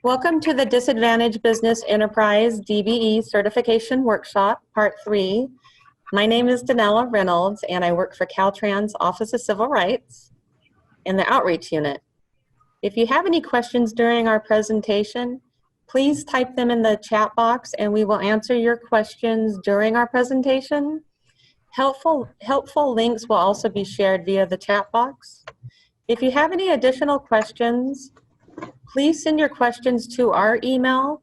Welcome to the Disadvantaged Business Enterprise DBE Certification Workshop, Part 3. My name is Danella Reynolds, and I work for Caltrans Office of Civil Rights in the Outreach Unit. If you have any questions during our presentation, please type them in the chat box and we will answer your questions during our presentation. Helpful links will also be shared via the chat box. If you have any additional questions, please send your questions to our email,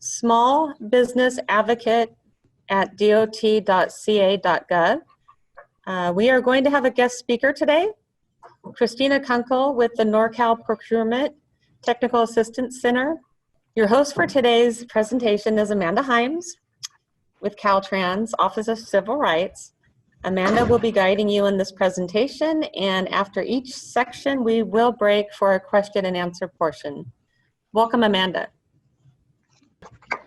smallbusinessadvocate@dot.ca.gov. We are going to have a guest speaker today, Kristina Krunkel with the NorCal Procurement Technical Assistance Center. Your host for today's presentation is Amanda Himes with Caltrans Office of Civil Rights. Amanda will be guiding you in this presentation, and after each section, we will break for a question and answer portion. Welcome, Amanda.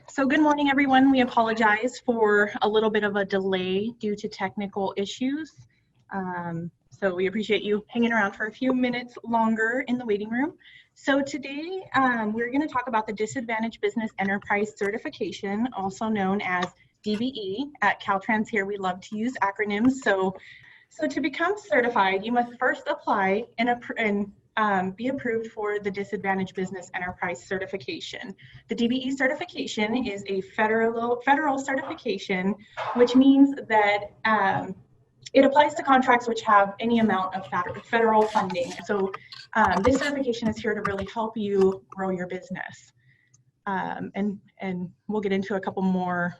So good morning, everyone. We apologize for a little bit of a delay due to technical issues. So we appreciate you hanging around for a few minutes longer in the waiting room. So today, we're going to talk about the Disadvantaged Business Enterprise Certification, also known as DBE. At Caltrans here, we love to use acronyms. So to become certified, you must first apply and be approved for the Disadvantaged Business Enterprise Certification. The DBE certification is a federal certification, which means that it applies to contracts which have any amount of federal funding. So this certification is here to really help you grow your business. And we'll get into a couple more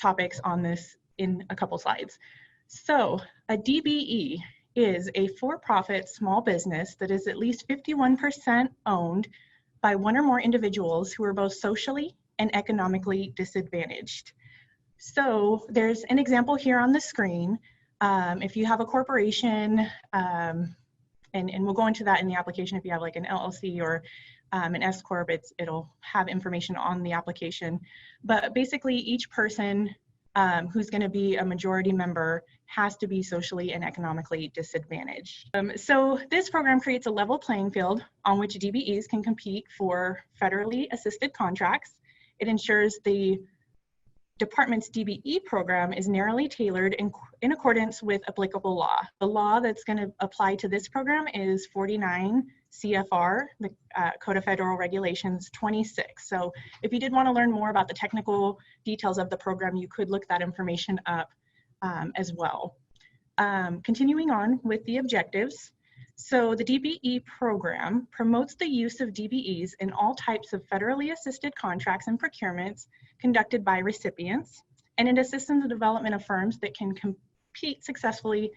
topics on this in a couple slides. So a DBE is a for-profit small business that is at least 51% owned by one or more individuals who are both socially and economically disadvantaged. So there's an example here on the screen. If you have a corporation, and we'll go into that in the application, if you have like an LLC or an S Corp, it'll have information on the application. But basically each person who's going to be a majority member has to be socially and economically disadvantaged. So this program creates a level playing field on which DBEs can compete for federally assisted contracts. It ensures the department's DBE program is narrowly tailored in accordance with applicable law. The law that's going to apply to this program is 49 CFR, the Code of Federal Regulations 26. So if you did want to learn more about the technical details of the program, you could look that information up as well. Continuing on with the objectives. So the DBE program promotes the use of DBEs in all types of federally assisted contracts and procurements conducted by recipients, and it assists in the development of firms that can compete successfully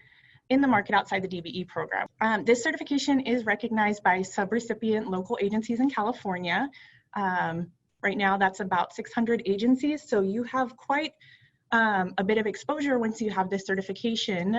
in the market outside the DBE program. This certification is recognized by subrecipient local agencies in California. Right now, that's about 600 agencies, so you have quite a bit of exposure once you have this certification.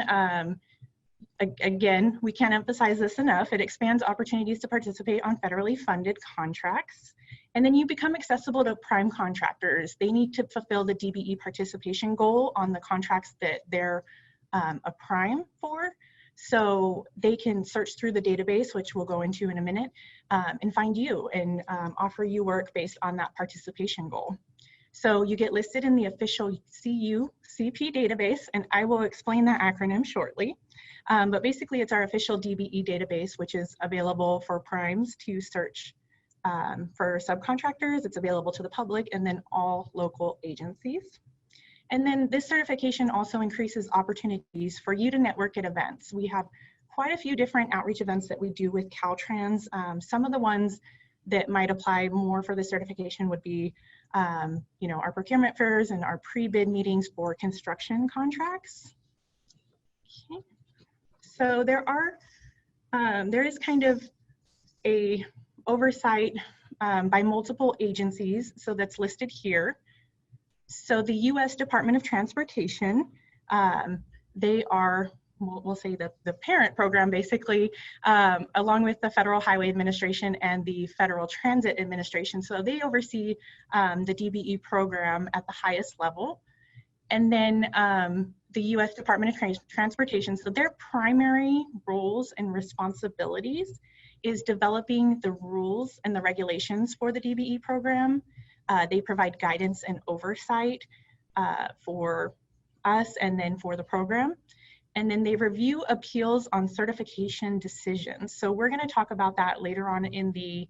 Again, we can't emphasize this enough. It expands opportunities to participate on federally funded contracts. And then you become accessible to prime contractors. They need to fulfill the DBE participation goal on the contracts that they're a prime for. So they can search through the database, which we'll go into in a minute, and find you and offer you work based on that participation goal. So you get listed in the official CUCP database, and I will explain that acronym shortly. But basically, it's our official DBE database, which is available for primes to search for subcontractors. It's available to the public and then all local agencies. And then this certification also increases opportunities for you to network at events. We have quite a few different outreach events that we do with Caltrans. Some of the ones that might apply more for the certification would be our procurement fairs and our pre-bid meetings for construction contracts. Okay. So there is kind of a oversight by multiple agencies, so that's listed here. So the U.S. Department of Transportation, they are, we'll say the parent program basically, along with the Federal Highway Administration and the Federal Transit Administration. So they oversee the DBE program at the highest level. And then the U.S. Department of Transportation, so their primary roles and responsibilities is developing the rules and the regulations for the DBE program. They provide guidance and oversight for us and then for the program. And then they review appeals on certification decisions. So we're going to talk about that later on in the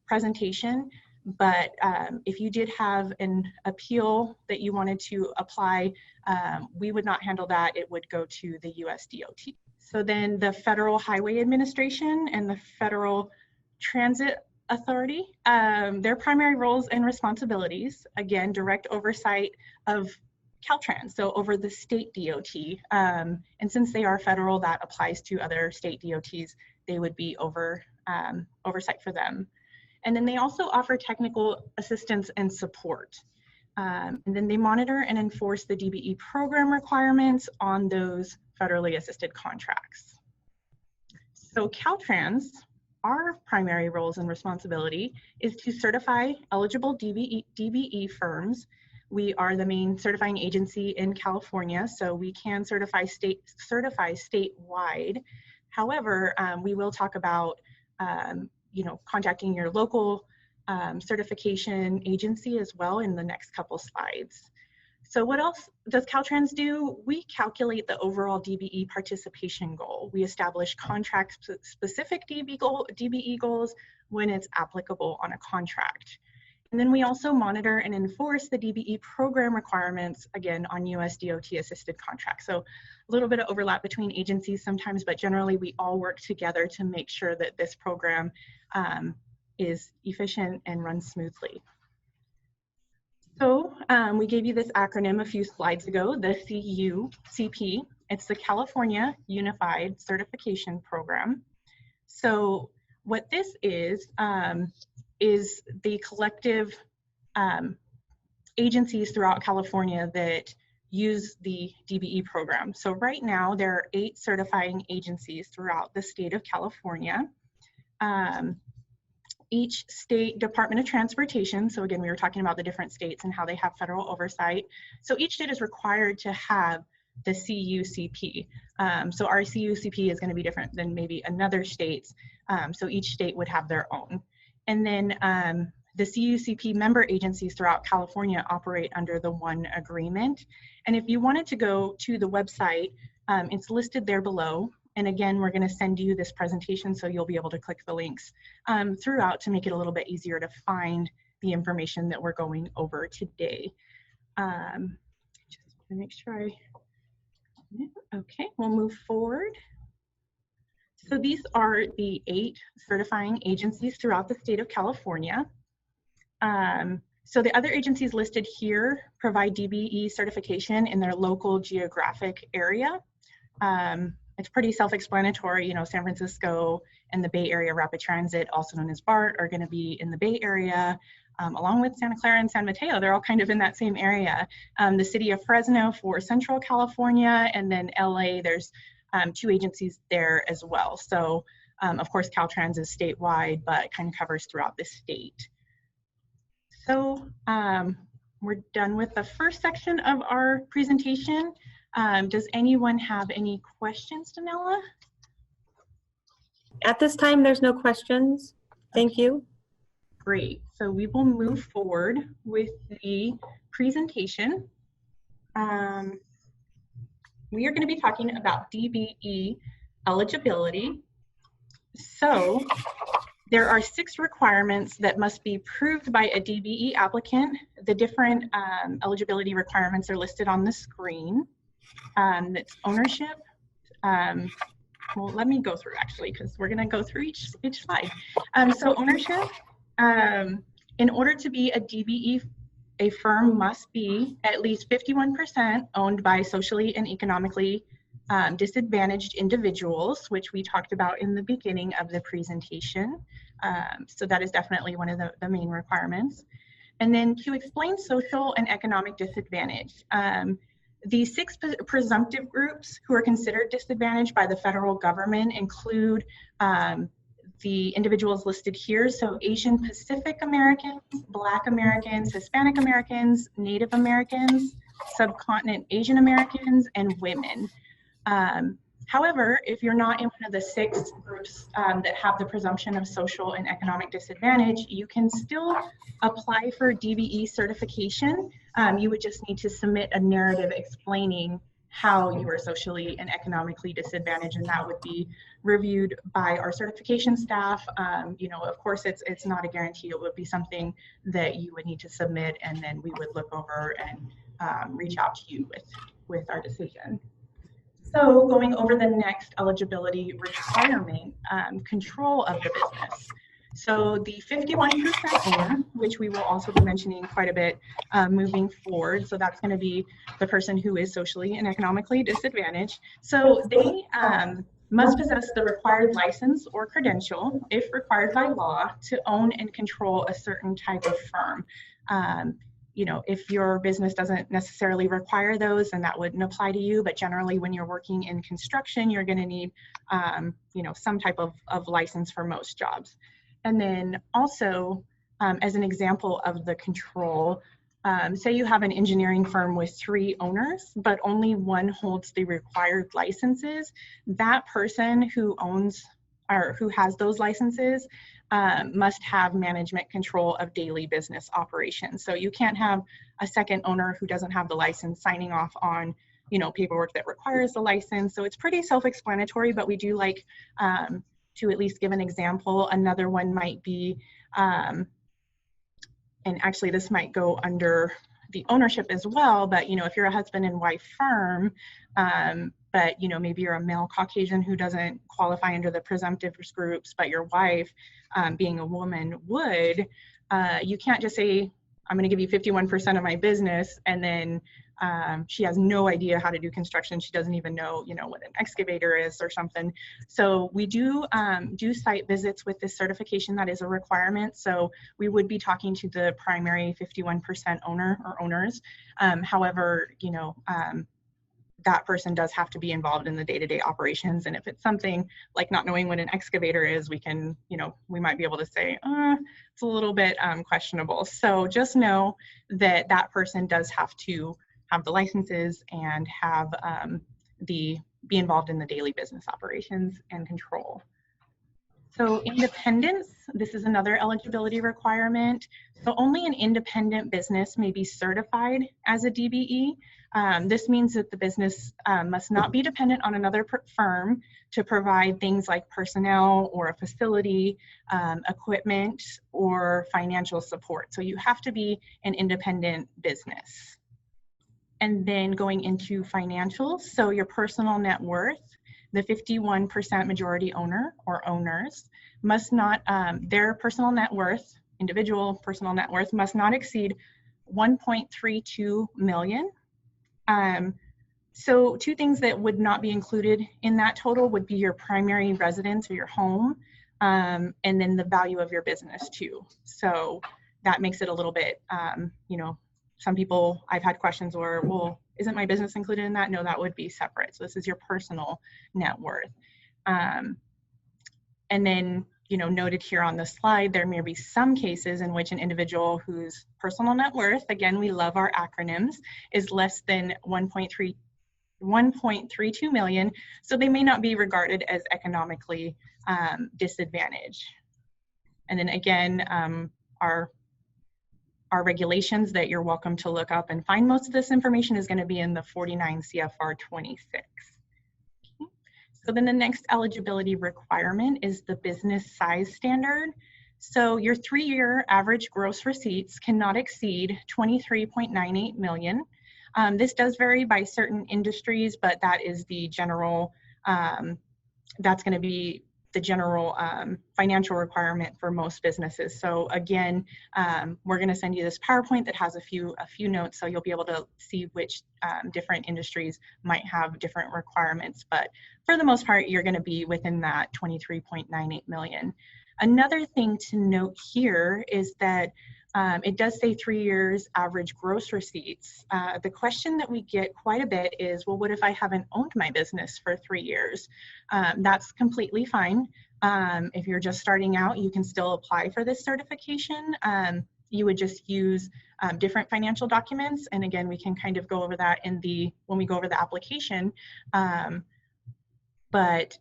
presentation. But if you did have an appeal that you wanted to apply, we would not handle that. It would go to the US DOT. So then the Federal Highway Administration and the Federal Transit Authority, their primary roles and responsibilities, again, direct oversight of Caltrans, so over the state DOT. And since they are federal, that applies to other state DOTs. They would be oversight for them. And then they also offer technical assistance and support. And then they monitor and enforce the DBE program requirements on those federally assisted contracts. So Caltrans, our primary roles and responsibility is to certify eligible DBE firms. We are the main certifying agency in California, so we can certify statewide. However, we will talk about contacting your local certification agency as well in the next couple slides. So what else does Caltrans do? We calculate the overall DBE participation goal. We establish contract-specific DBE goals when it's applicable on a contract. And then we also monitor and enforce the DBE program requirements, again, on US DOT assisted contracts. So a little bit of overlap between agencies sometimes, but generally we all work together to make sure that this program is efficient and runs smoothly. So we gave you this acronym a few slides ago, the CUCP. It's the California Unified Certification Program. So what this is the collective agencies throughout California that use the DBE program. So right now there are 8 certifying agencies throughout the state of California. Each state Department of Transportation, so again, we were talking about the different states and how they have federal oversight. So each state is required to have the CUCP. So our CUCP is going to be different than maybe another state's. So each state would have their own. And then the CUCP member agencies throughout California operate under the one agreement. And if you wanted to go to the website, it's listed there below. And again, we're going to send you this presentation so you'll be able to click the links throughout to make it a little bit easier to find the information that we're going over today. Just to make sure okay, we'll move forward. So these are the 8 certifying agencies throughout the state of California. So the other agencies listed here provide DBE certification in their local geographic area. It's pretty self-explanatory, you know, San Francisco and the Bay Area Rapid Transit, also known as BART, are going to be in the Bay Area, along with Santa Clara and San Mateo. They're all kind of in that same area. The city of Fresno for Central California, and then LA, there's 2 agencies there as well. So of course Caltrans is statewide, but kind of covers throughout the state. So we're done with the first section of our presentation. Does anyone have any questions, Danella? At this time, there's no questions. Thank you. Great. So we will move forward with the presentation. We are going to be talking about DBE eligibility. So there are 6 requirements that must be proved by a DBE applicant. The different eligibility requirements are listed on the screen. That's ownership. Well, let me go through actually, because we're going to go through each slide. So ownership, in order to be a DBE, a firm must be at least 51% owned by socially and economically disadvantaged individuals, which we talked about in the beginning of the presentation. So that is definitely one of the main requirements. And then to explain social and economic disadvantage. The 6 presumptive groups who are considered disadvantaged by the federal government include the individuals listed here. So Asian Pacific Americans, Black Americans, Hispanic Americans, Native Americans, subcontinent Asian Americans, and women. However, if you're not in one of the 6 groups that have the presumption of social and economic disadvantage, you can still apply for DBE certification. You would just need to submit a narrative explaining how you are socially and economically disadvantaged, and that would be reviewed by our certification staff. You know, of course, it's not a guarantee. It would be something that you would need to submit, and then we would look over and reach out to you with our decision. So going over the next eligibility requirement, control of the business. So the 51% owner, which we will also be mentioning quite a bit moving forward. So that's going to be the person who is socially and economically disadvantaged. So they must possess the required license or credential, if required by law, to own and control a certain type of firm. You know, if your business doesn't necessarily require those, then that wouldn't apply to you. But generally, when you're working in construction, you're going to need, you know, some type of license for most jobs. And then also, as an example of the control, say you have an engineering firm with 3 owners, but only one holds the required licenses. That person who owns or who has those licenses must have management control of daily business operations. So you can't have a second owner who doesn't have the license signing off on, you know, paperwork that requires the license. So it's pretty self-explanatory, but we do like to at least give an example. Another one might be, and actually this might go under the ownership as well, but you know, if you're a husband and wife firm, but you know, maybe you're a male Caucasian who doesn't qualify under the presumptive groups, but your wife, being a woman, would, you can't just say, I'm going to give you 51% of my business, and then she has no idea how to do construction. She doesn't even know, you know, what an excavator is or something. So we do site visits with this certification. That is a requirement. So we would be talking to the primary 51% owner or owners. However, you know, that person does have to be involved in the day-to-day operations. And if it's something like not knowing what an excavator is, we can, you know, we might be able to say, it's a little bit questionable. So just know that that person does have to have the licenses and have be involved in the daily business operations and control. So independence, this is another eligibility requirement. So only an independent business may be certified as a DBE. This means that the business must not be dependent on another firm to provide things like personnel or a facility, equipment, or financial support. So you have to be an independent business. And then going into financials, so your personal net worth, the 51% majority owner or owners must not, their personal net worth, individual personal net worth must not exceed 1.32 million. So 2 things that would not be included in that total would be your primary residence or your home, and then the value of your business too. So that makes it a little bit, you know, some people, I've had questions where, well, isn't my business included in that? No, that would be separate. So this is your personal net worth. And then, you know, noted here on the slide, there may be some cases in which an individual whose personal net worth, again, we love our acronyms, is less than 1.32 million. So they may not be regarded as economically disadvantaged. And then again, our regulations that you're welcome to look up and find most of this information is going to be in the 49 CFR 26. Okay. So then the next eligibility requirement is the business size standard. So your 3-year average gross receipts cannot exceed 23.98 million. This does vary by certain industries, but that is the general, that's going to be the general financial requirement for most businesses. So again, we're going to send you this PowerPoint that has a few notes, so you'll be able to see which different industries might have different requirements. But for the most part, you're going to be within that 23.98 million. Another thing to note here is that it does say 3 years average gross receipts. The question that we get quite a bit is, well, what if I haven't owned my business for 3 years? That's completely fine. If you're just starting out, you can still apply for this certification. You would just use different financial documents. And again, we can kind of go over that in when we go over the application. But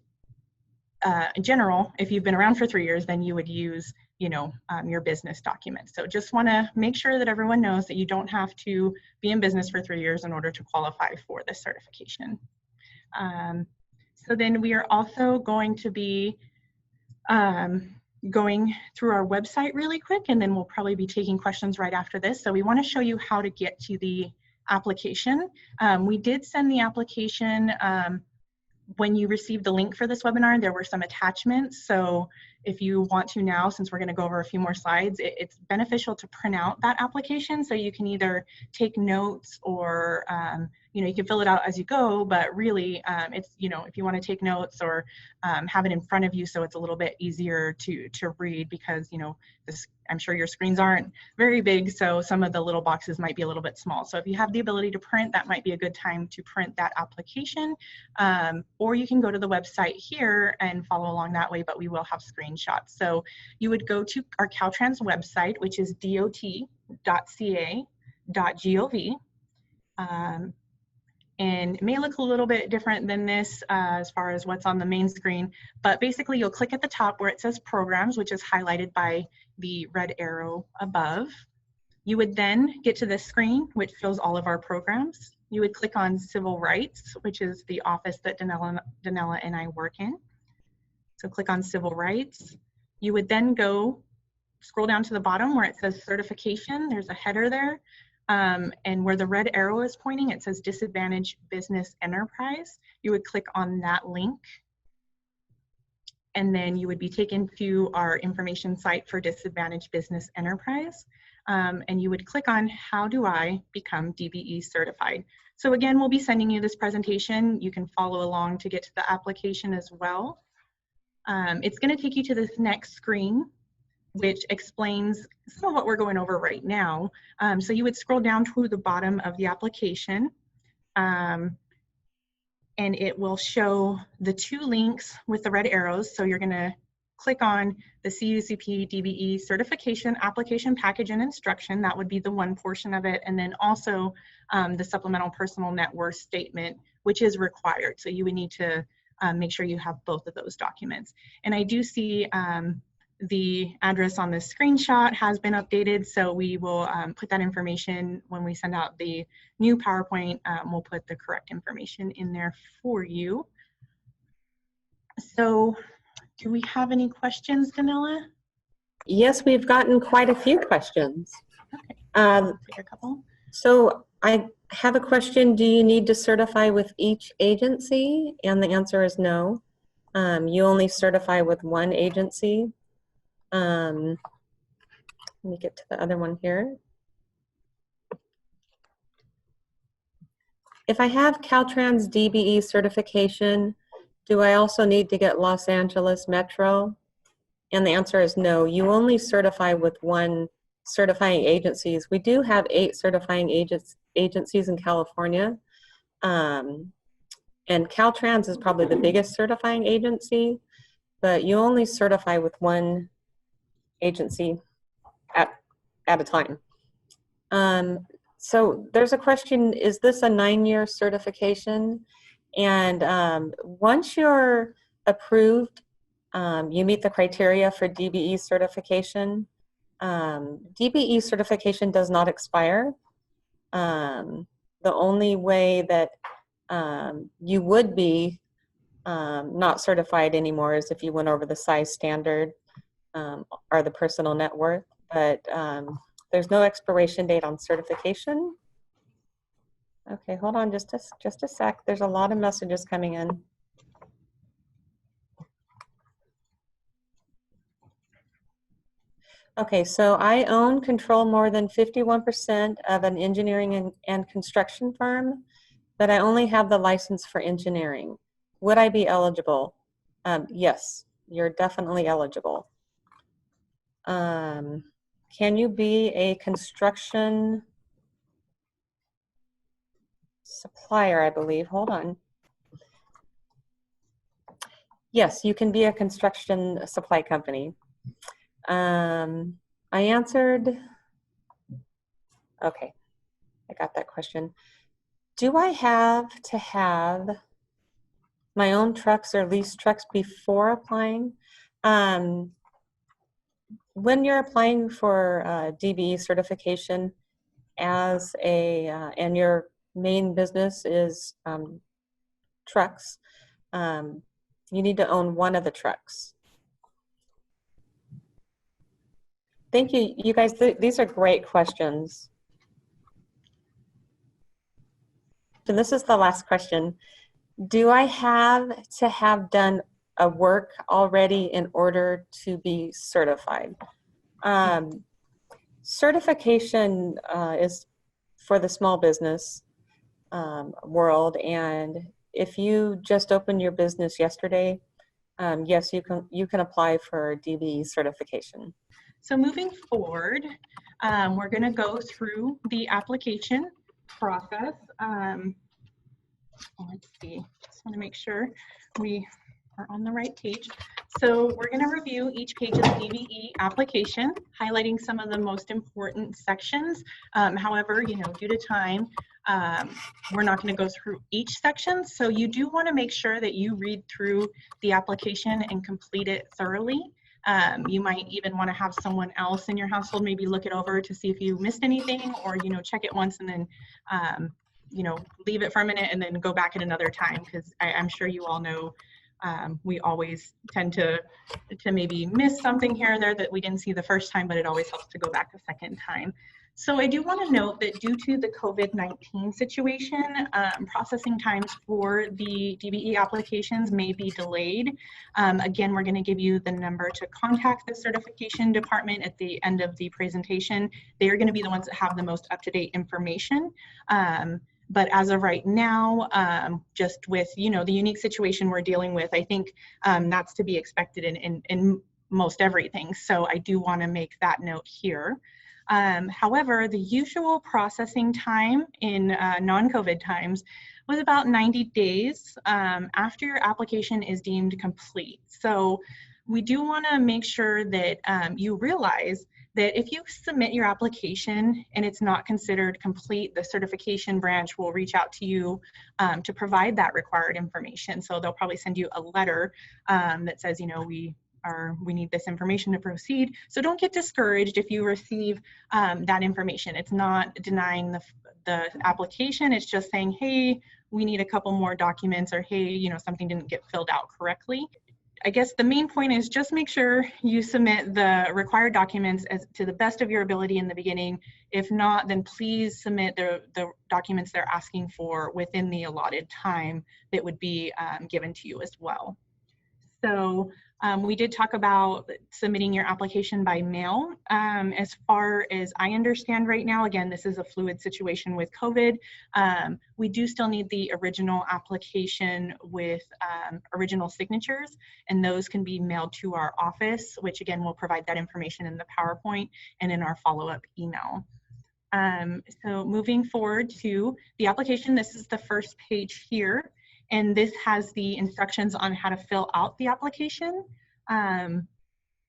in general, if you've been around for 3 years, then you would use, your business documents. So just want to make sure that everyone knows that you don't have to be in business for 3 years in order to qualify for this certification. So then we are also going to be going through our website really quick, and then we'll probably be taking questions right after this. So we want to show you how to get to the application. We did send the application when you received the link for this webinar. There were some attachments. So if you want to now, since we're going to go over a few more slides, it's beneficial to print out that application so you can either take notes or you can fill it out as you go, but really it's, if you want to take notes or have it in front of you so it's a little bit easier to read, because I'm sure your screens aren't very big, so some of the little boxes might be a little bit small. So if you have the ability to print, that might be a good time to print that application, or you can go to the website here and follow along that way, but we will have screenshots. So you would go to our Caltrans website, which is dot.ca.gov. And it may look a little bit different than this as far as what's on the main screen, but basically you'll click at the top where it says programs, which is highlighted by the red arrow above. You would then get to this screen, which shows all of our programs. You would click on civil rights, which is the office that Danella and I work in. So click on civil rights. You would then scroll down to the bottom where it says certification. There's a header there. And where the red arrow is pointing, it says Disadvantaged Business Enterprise. You would click on that link, and then you would be taken to our information site for Disadvantaged Business Enterprise. And you would click on How Do I Become DBE Certified? So again, we'll be sending you this presentation. You can follow along to get to the application as well. It's going to take you to this next screen, which explains some of what we're going over right now. So you would scroll down to the bottom of the application, and it will show the two links with the red arrows. So you're gonna click on the CUCP DBE Certification Application Package and Instruction. That would be the one portion of it. And then also the Supplemental Personal Net Worth Statement, which is required. So you would need to make sure you have both of those documents. And I do see the address on this screenshot has been updated, so we will put that information when we send out the new PowerPoint. We'll put the correct information in there for you. So do we have any questions, Danella? Yes, we've gotten quite a few questions. Okay, I'll take a couple. So I have a question. Do you need to certify with each agency? And the answer is no. You only certify with one agency. Let me get to the other one here. If I have Caltrans DBE certification, do I also need to get Los Angeles Metro? And the answer is no. You only certify with one certifying agencies. We do have 8 certifying agencies in California. And Caltrans is probably the biggest certifying agency, but you only certify with one agency at a time. So there's a question, is this a 9-year certification? And once you're approved, you meet the criteria for DBE certification. DBE certification does not expire. The only way that you would be not certified anymore is if you went over the size standard or the personal net worth, but there's no expiration date on certification. Okay, hold on just a sec. There's a lot of messages coming in. Okay, so I control more than 51% of an engineering and construction firm, but I only have the license for engineering. Would I be eligible? Yes, you're definitely eligible. Can you be a construction supplier, I believe? Hold on. Yes, you can be a construction supply company. I answered, okay, I got that question. Do I have to have my own trucks or leased trucks before applying. When you're applying for DBE certification as and your main business is trucks, you need to own one of the trucks. Thank you, you guys. These are great questions. And this is the last question. Do I have to have done a work already in order to be certified? Certification is for the small business world, and if you just opened your business yesterday, yes, you can apply for DBE certification. So moving forward, we're going to go through the application process. Let's see, just want to make sure we are on the right page. So we're going to review each page of the DBE application, highlighting some of the most important sections. However, due to time, we're not going to go through each section. So you do want to make sure that you read through the application and complete it thoroughly. You might even want to have someone else in your household maybe look it over to see if you missed anything, or check it once and then leave it for a minute and then go back at another time, because I'm sure you all know we always tend to maybe miss something here or there that we didn't see the first time, but it always helps to go back a second time. So I do want to note that due to the COVID-19 situation, processing times for the DBE applications may be delayed. Again, we're going to give you the number to contact the certification department at the end of the presentation. They are going to be the ones that have the most up-to-date information. But as of right now, just with the unique situation we're dealing with, I think that's to be expected in most everything. So I do want to make that note here. However, the usual processing time in non-COVID times was about 90 days after your application is deemed complete. So we do want to make sure that you realize that if you submit your application and it's not considered complete, the certification branch will reach out to you to provide that required information. So they'll probably send you a letter that says, we need this information to proceed. So don't get discouraged if you receive that information. It's not denying the application. It's just saying, hey, we need a couple more documents, or hey, something didn't get filled out correctly. I guess the main point is just make sure you submit the required documents to the best of your ability in the beginning. If not, then please submit the documents they're asking for within the allotted time that would be given to you as well. So we did talk about submitting your application by mail. As far as I understand right now, again, this is a fluid situation with COVID. We do still need the original application with original signatures, and those can be mailed to our office, which again, we'll provide that information in the PowerPoint and in our follow-up email. So moving forward to the application, this is the first page here. And this has the instructions on how to fill out the application. And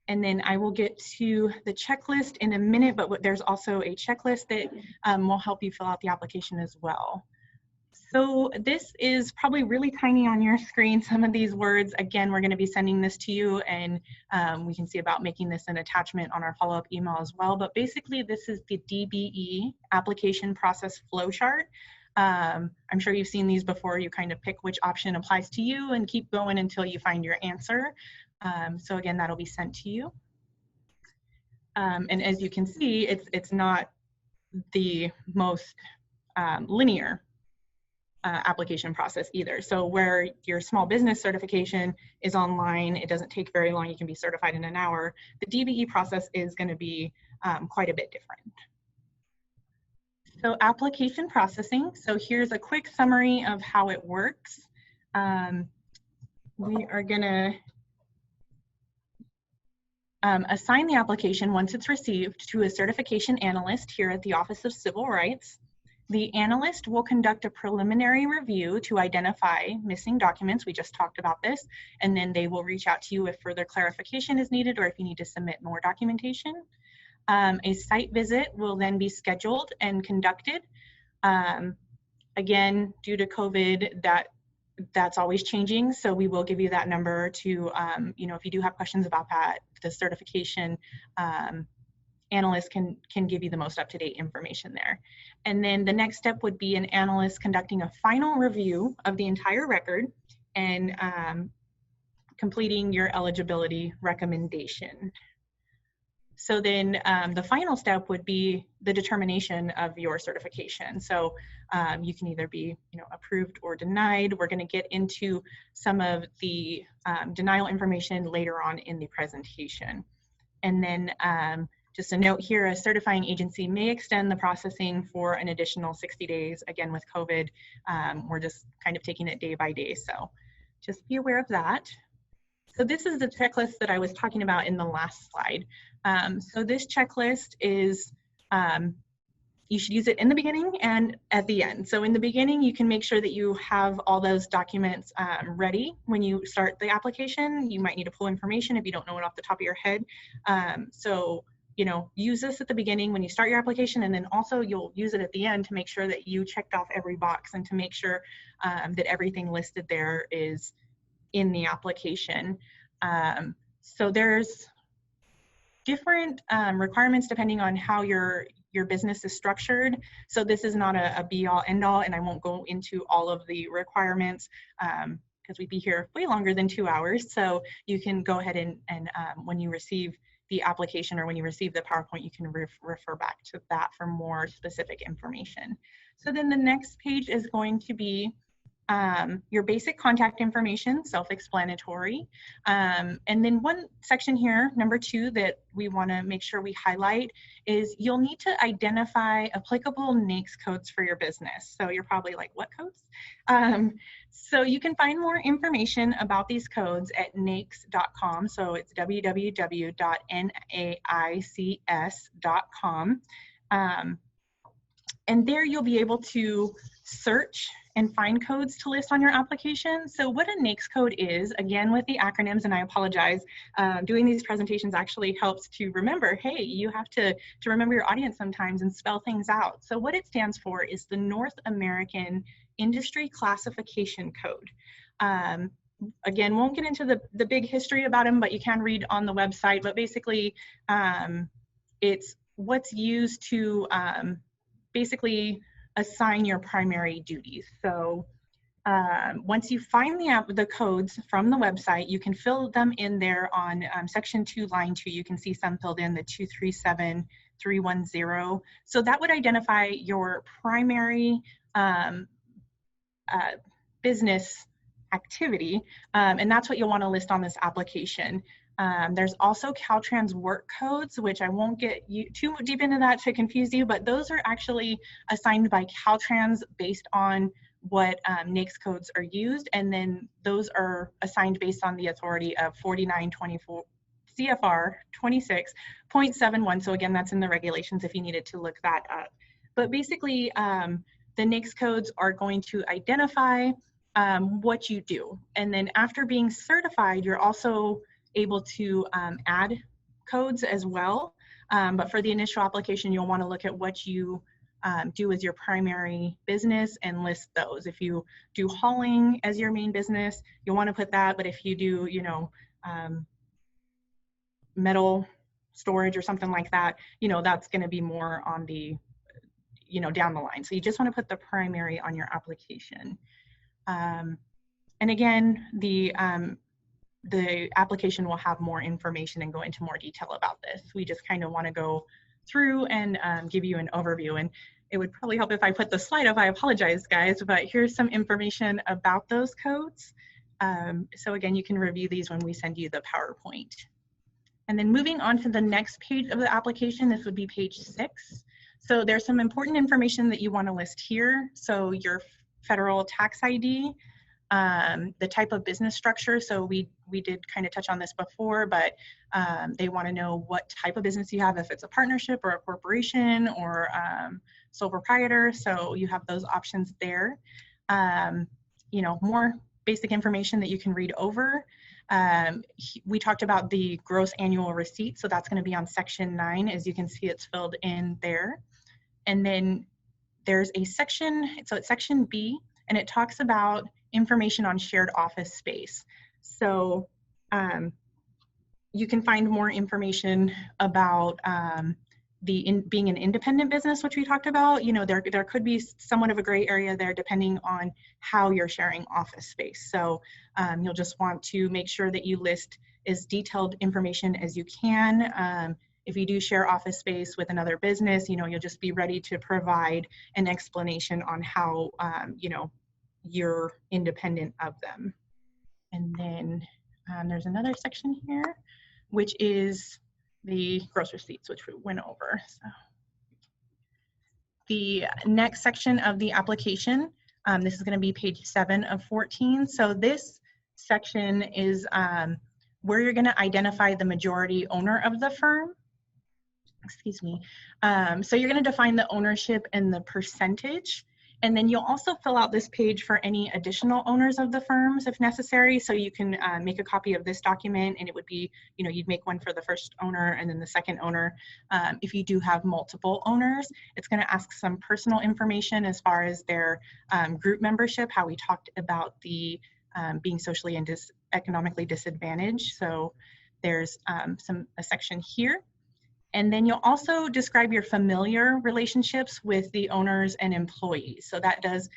then I will get to the checklist in a minute, but there's also a checklist that will help you fill out the application as well. So this is probably really tiny on your screen, some of these words. Again, we're going to be sending this to you, and we can see about making this an attachment on our follow-up email as well. But basically, this is the DBE application process flowchart. I'm sure you've seen these before. You kind of pick which option applies to you and keep going until you find your answer. So again, that'll be sent to you. And as you can see, it's not the most linear application process either. So where your small business certification is online, it doesn't take very long. You can be certified in an hour. The DBE process is going to be quite a bit different. So application processing. So here's a quick summary of how it works. We are going to assign the application once it's received to a certification analyst here at the Office of Civil Rights. The analyst will conduct a preliminary review to identify missing documents. We just talked about this, and then they will reach out to you if further clarification is needed or if you need to submit more documentation. A site visit will then be scheduled and conducted. Again, due to COVID, that's always changing. So we will give you that number to, you know, if you do have questions about that, the certification analyst can give you the most up-to-date information there. And then the next step would be an analyst conducting a final review of the entire record and completing your eligibility recommendation. So then the final step would be the determination of your certification. So you can either be, you know, approved or denied. We're going to get into some of the denial information later on in the presentation. And then just a note here, a certifying agency may extend the processing for an additional 60 days. Again, with COVID, we're just kind of taking it day by day. So just be aware of that. So this is the checklist that I was talking about in the last slide. So this checklist is, you should use it in the beginning and at the end. So in the beginning, you can make sure that you have all those documents ready when you start the application. You might need to pull information if you don't know it off the top of your head. So, you know, use this at the beginning when you start your application, and then also you'll use it at the end to make sure that you checked off every box and to make sure that everything listed there is in the application. So there's different requirements depending on how your business is structured. So this is not a be-all end-all, and I won't go into all of the requirements because we'd be here way longer than 2 hours. So you can go ahead and when you receive the application or when you receive the PowerPoint, you can refer back to that for more specific information. So then the next page is going to be your basic contact information, self-explanatory. And then one section here, number 2, that we want to make sure we highlight is you'll need to identify applicable NAICS codes for your business. So you're probably like, what codes? So you can find more information about these codes at NAICS.com. So it's www.naics.com. And there you'll be able to search and find codes to list on your application. So what a NAICS code is, again with the acronyms, and I apologize, doing these presentations actually helps to remember, hey, you have to remember your audience sometimes and spell things out. So what it stands for is the North American Industry Classification Code. Again, won't get into the big history about them, but you can read on the website. But basically, it's what's used to basically assign your primary duties. So once you find the codes from the website, you can fill them in there on section 2, line 2. You can see some filled in, the 237310. So that would identify your primary business activity, and that's what you'll want to list on this application. There's also Caltrans work codes, which I won't get too deep into that to confuse you, but those are actually assigned by Caltrans based on what NAICS codes are used, and then those are assigned based on the authority of 4924 CFR 26.71. So again, that's in the regulations if you needed to look that up. But basically, the NAICS codes are going to identify what you do, and then after being certified, you're also able to add codes as well. But for the initial application, you'll want to look at what you do as your primary business and list those. If you do hauling as your main business, you'll want to put that. But if you do, you know, metal storage or something like that, you know, that's going to be more on the, you know, down the line. So you just want to put the primary on your application. And again, the application will have more information and go into more detail about this. We just kind of want to go through and give you an overview. And it would probably help if I put the slide up. I apologize, guys, but here's some information about those codes. So again, you can review these when we send you the PowerPoint. And then moving on to the next page of the application, this would be page 6. So there's some important information that you want to list here. So your federal tax ID, the type of business structure. So we did kind of touch on this before, but they want to know what type of business you have, if it's a partnership or a corporation or sole proprietor. So you have those options there. You know, more basic information that you can read over. We talked about the gross annual receipt. So that's going to be on section 9. As you can see, it's filled in there. And then there's a section, so it's section B, and it talks about information on shared office space. So you can find more information about being an independent business, which we talked about. You know, there could be somewhat of a gray area there depending on how you're sharing office space. So you'll just want to make sure that you list as detailed information as you can. If you do share office space with another business, you know, you'll just be ready to provide an explanation on how, you know, you're independent of them. And then there's another section here, which is the gross receipts, which we went over. So the next section of the application, this is going to be page 7 of 14. So this section is where you're going to identify the majority owner of the firm. Excuse me. So you're going to define the ownership and the percentage. And then you'll also fill out this page for any additional owners of the firms if necessary. So you can make a copy of this document, and it would be, you know, you'd make one for the first owner and then the second owner. If you do have multiple owners, it's going to ask some personal information as far as their group membership, how we talked about the being socially and economically disadvantaged. So there's a section here. And then you'll also describe your familiar relationships with the owners and employees. So that does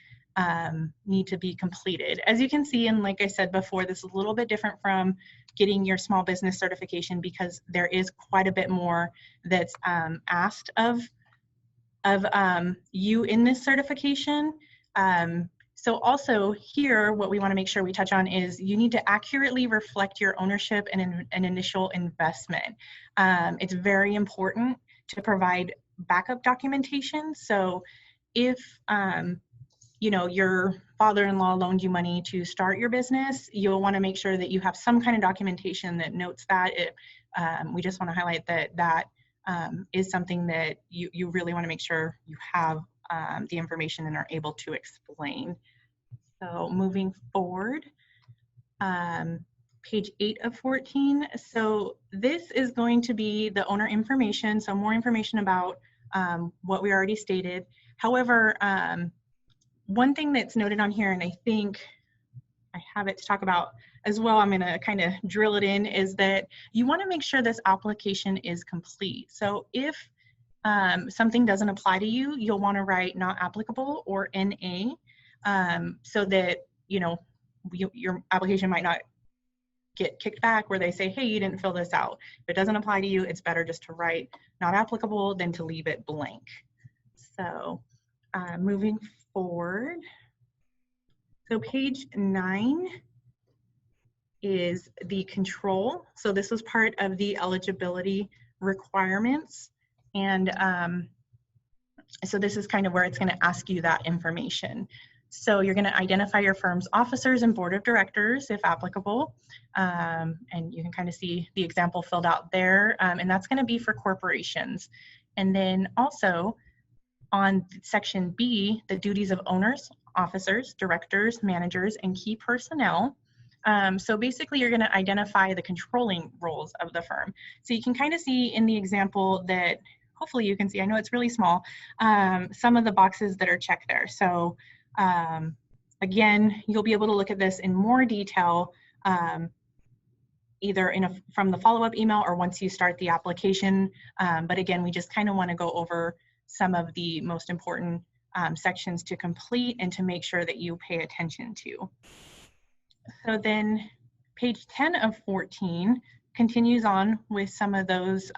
need to be completed. As you can see, and like I said before, this is a little bit different from getting your small business certification because there is quite a bit more that's asked of you in this certification. So also here, what we want to make sure we touch on is you need to accurately reflect your ownership and an initial investment. It's very important to provide backup documentation. So if you know, your father-in-law loaned you money to start your business, you'll want to make sure that you have some kind of documentation that notes that. We just want to highlight that is something that you really want to make sure you have the information and are able to explain. So moving forward, page 8 of 14. So this is going to be the owner information, so more information about what we already stated. However, one thing that's noted on here, and I think I have it to talk about as well, I'm going to kind of drill it in, is that you want to make sure this application is complete. So if something doesn't apply to you, you'll want to write not applicable or NA, so that, you know, your application might not get kicked back where they say, hey, you didn't fill this out. If it doesn't apply to you, it's better just to write not applicable than to leave it blank. So moving forward, so page 9 is the control. So this was part of the eligibility requirements. And so this is kind of where it's going to ask you that information. So you're going to identify your firm's officers and board of directors, if applicable. And you can kind of see the example filled out there. And that's going to be for corporations. And then also on section B, the duties of owners, officers, directors, managers, and key personnel. So basically you're going to identify the controlling roles of the firm. So you can kind of see in the example that hopefully you can see, I know it's really small, some of the boxes that are checked there. So again, you'll be able to look at this in more detail, either from the follow-up email or once you start the application. But again, we just kind of want to go over some of the most important sections to complete and to make sure that you pay attention to. So then page 10 of 14 continues on with some of those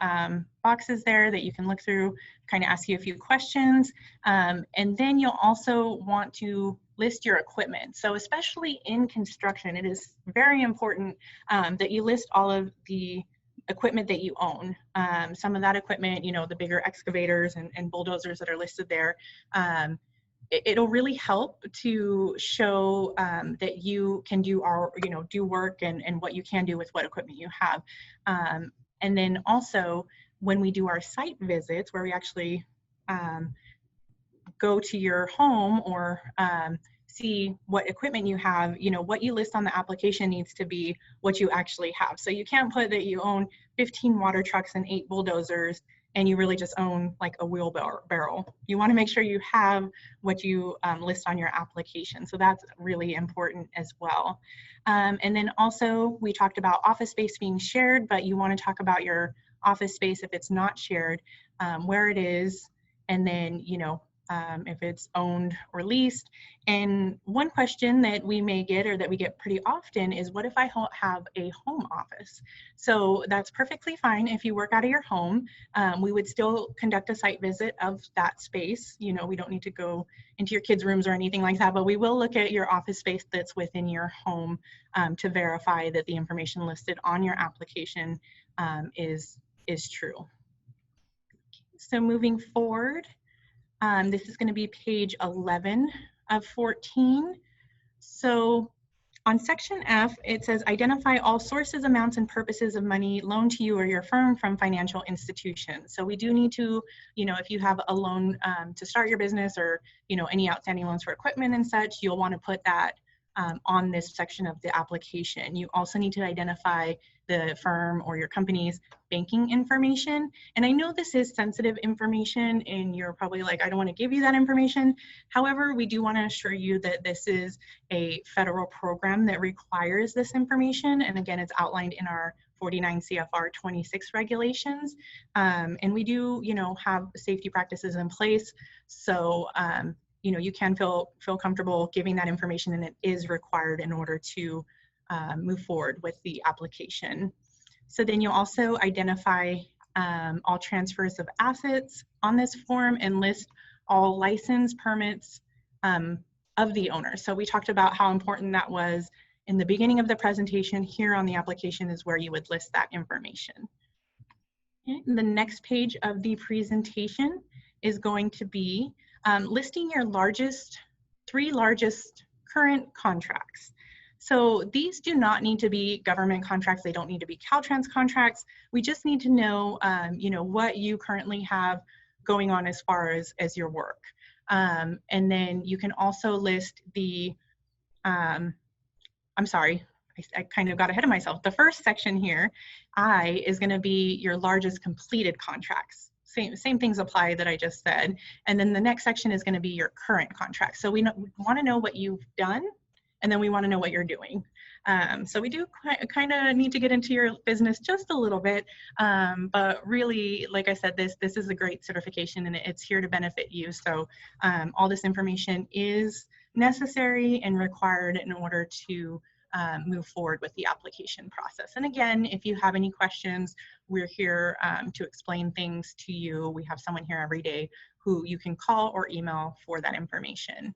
boxes there that you can look through, kind of ask you a few questions. And then you'll also want to list your equipment. So especially in construction, it is very important that you list all of the equipment that you own. Some of that equipment, you know, the bigger excavators and bulldozers that are listed there, it'll really help to show that you can do do work and what you can do with what equipment you have. And then also when we do our site visits where we actually go to your home or see what equipment you have, you know, what you list on the application needs to be what you actually have. So you can't put that you own 15 water trucks and 8 bulldozers and you really just own like a wheelbarrow. You want to make sure you have what you list on your application. So that's really important as well. And then also we talked about office space being shared, but you want to talk about your office space if it's not shared, where it is, and then, you know, if it's owned or leased. And one question that we may get, or that we get pretty often, is what if I have a home office? So that's perfectly fine if you work out of your home. We would still conduct a site visit of that space. You know, we don't need to go into your kids' rooms or anything like that, but we will look at your office space that's within your home to verify that the information listed on your application is true. So moving forward, this is going to be page 11 of 14. So on section F, it says identify all sources, amounts, and purposes of money loaned to you or your firm from financial institutions. So we do need to, you know, if you have a loan to start your business, or, you know, any outstanding loans for equipment and such, you'll want to put that on this section of the application. You also need to identify the firm or your company's banking information. And I know this is sensitive information and you're probably like, I don't want to give you that information. However, we do want to assure you that this is a federal program that requires this information. And again, it's outlined in our 49 CFR 26 regulations. And we do, you know, have safety practices in place. So, you know, you can feel comfortable giving that information, and it is required in order to move forward with the application. So then you'll also identify all transfers of assets on this form and list all license permits of the owner. So we talked about how important that was in the beginning of the presentation. Here on the application is where you would list that information. Okay. The next page of the presentation is going to be listing your three largest current contracts. So these do not need to be government contracts. They don't need to be Caltrans contracts. We just need to know, you know, what you currently have going on as far as your work. And then you can also list the, I'm sorry, I kind of got ahead of myself. The first section here, I, is going to be your largest completed contracts. Same things apply that I just said. And then the next section is going to be your current contracts. So we want to know what you've done, and then we want to know what you're doing. So we do kind of need to get into your business just a little bit, but really, like I said, this is a great certification and it's here to benefit you. So all this information is necessary and required in order to move forward with the application process. And again, if you have any questions, we're here to explain things to you. We have someone here every day who you can call or email for that information.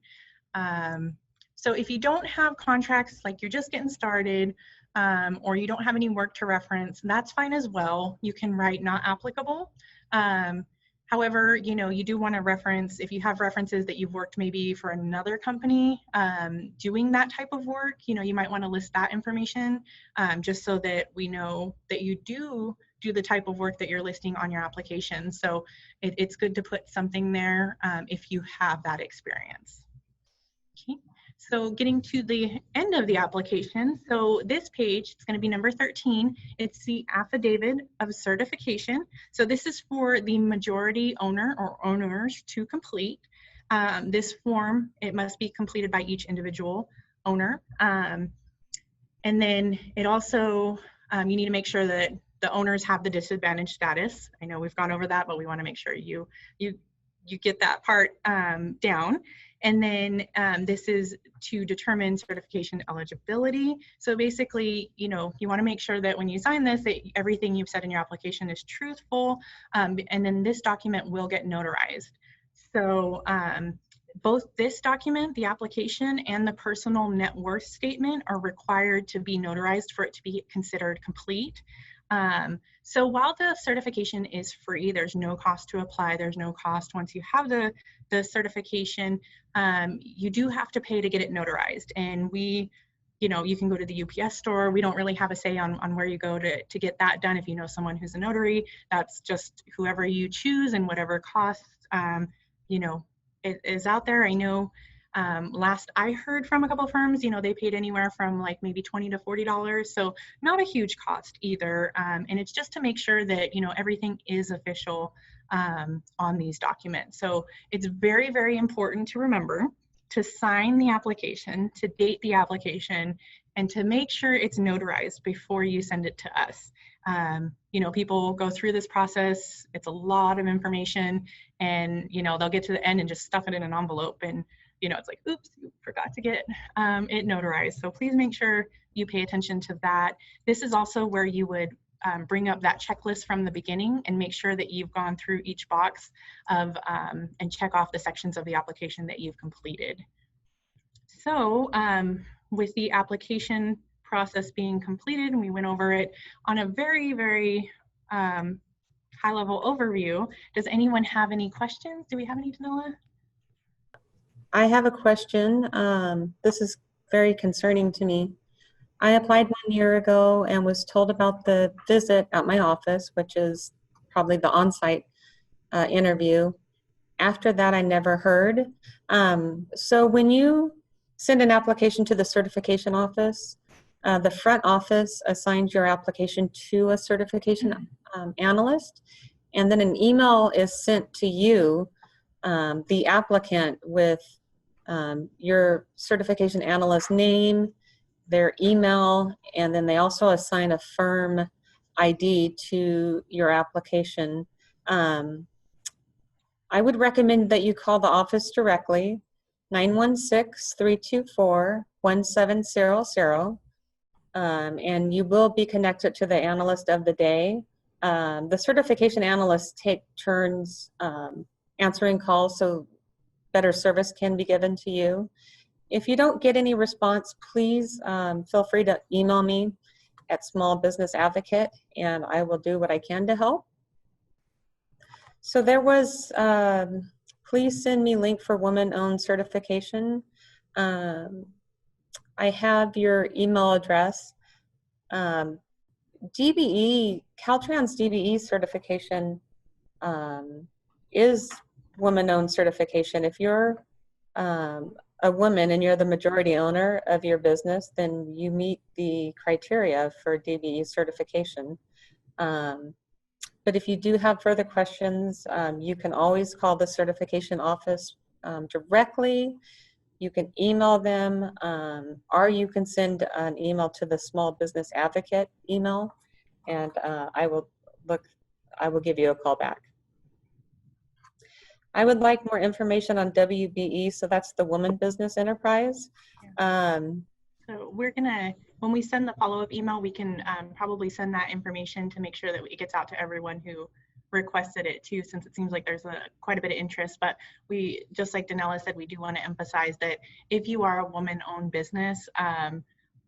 So if you don't have contracts, like you're just getting started, or you don't have any work to reference, that's fine as well. You can write not applicable. However, you know, you do want to reference, if you have references that you've worked maybe for another company doing that type of work, you know, you might want to list that information just so that we know that you do the type of work that you're listing on your application. So it's good to put something there if you have that experience. Okay. So getting to the end of the application, so this page, it's going to be number 13. It's the Affidavit of Certification. So this is for the majority owner or owners to complete. This form, it must be completed by each individual owner. And then it also, you need to make sure that the owners have the disadvantaged status. I know we've gone over that, but we want to make sure you get that part down. And then this is to determine certification eligibility. So basically, you know, you want to make sure that when you sign this, that everything you've said in your application is truthful. And then this document will get notarized. So both this document, the application, and the personal net worth statement are required to be notarized for it to be considered complete. So while the certification is free, there's no cost to apply. There's no cost once you have the certification. You do have to pay to get it notarized. And you know, you can go to the UPS store. We don't really have a say on where you go to get that done. If you know someone who's a notary, that's just whoever you choose and whatever costs, you know, it is out there. I know last I heard from a couple of firms, you know, they paid anywhere from like maybe $20 to $40. So not a huge cost either. And it's just to make sure that, you know, everything is official on these documents. So it's very, very important to remember to sign the application, to date the application, and to make sure it's notarized before you send it to us. You know, people go through this process, it's a lot of information, and, you know, they'll get to the end and just stuff it in an envelope, and, you know, it's like, oops, you forgot to get it notarized. So please make sure you pay attention to that. This is also where you would bring up that checklist from the beginning and make sure that you've gone through each box of and check off the sections of the application that you've completed. So with the application process being completed, and we went over it on a very, very high-level overview. Does anyone have any questions? Do we have any, Danella? I have a question. This is very concerning to me. I applied 1 year ago and was told about the visit at my office, which is probably the on-site interview. After that, I never heard. So when you send an application to the certification office, the front office assigns your application to a certification analyst, and then an email is sent to you, the applicant, with your certification analyst name, their email, and then they also assign a firm ID to your application. I would recommend that you call the office directly, 916-324-1700, and you will be connected to the analyst of the day. The certification analysts take turns answering calls so better service can be given to you. If you don't get any response, please feel free to email me at Small Business Advocate, and I will do what I can to help. So there was, please send me link for woman-owned certification. I have your email address. DBE, Caltrans DBE certification is woman-owned certification. If you're a woman and you're the majority owner of your business, then you meet the criteria for DBE certification. But if you do have further questions, you can always call the certification office directly. You can email them, or you can send an email to the Small Business Advocate email, and I will give you a call back. I would like more information on WBE, so that's the Woman Business Enterprise. So we're gonna, when we send the follow-up email, we can probably send that information to make sure that it gets out to everyone who requested it too, since it seems like there's quite a bit of interest. But we, just like Danella said, we do want to emphasize that if you are a woman-owned business,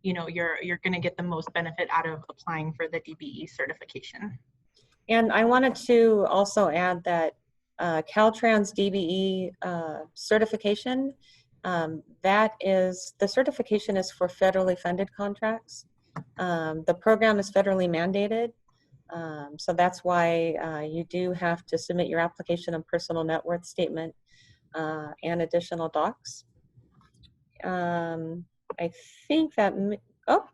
you know, you're gonna get the most benefit out of applying for the DBE certification. And I wanted to also add that Caltrans DBE certification, that is, the certification is for federally funded contracts. The program is federally mandated, so that's why you do have to submit your application and personal net worth statement and additional docs. I think that, oh,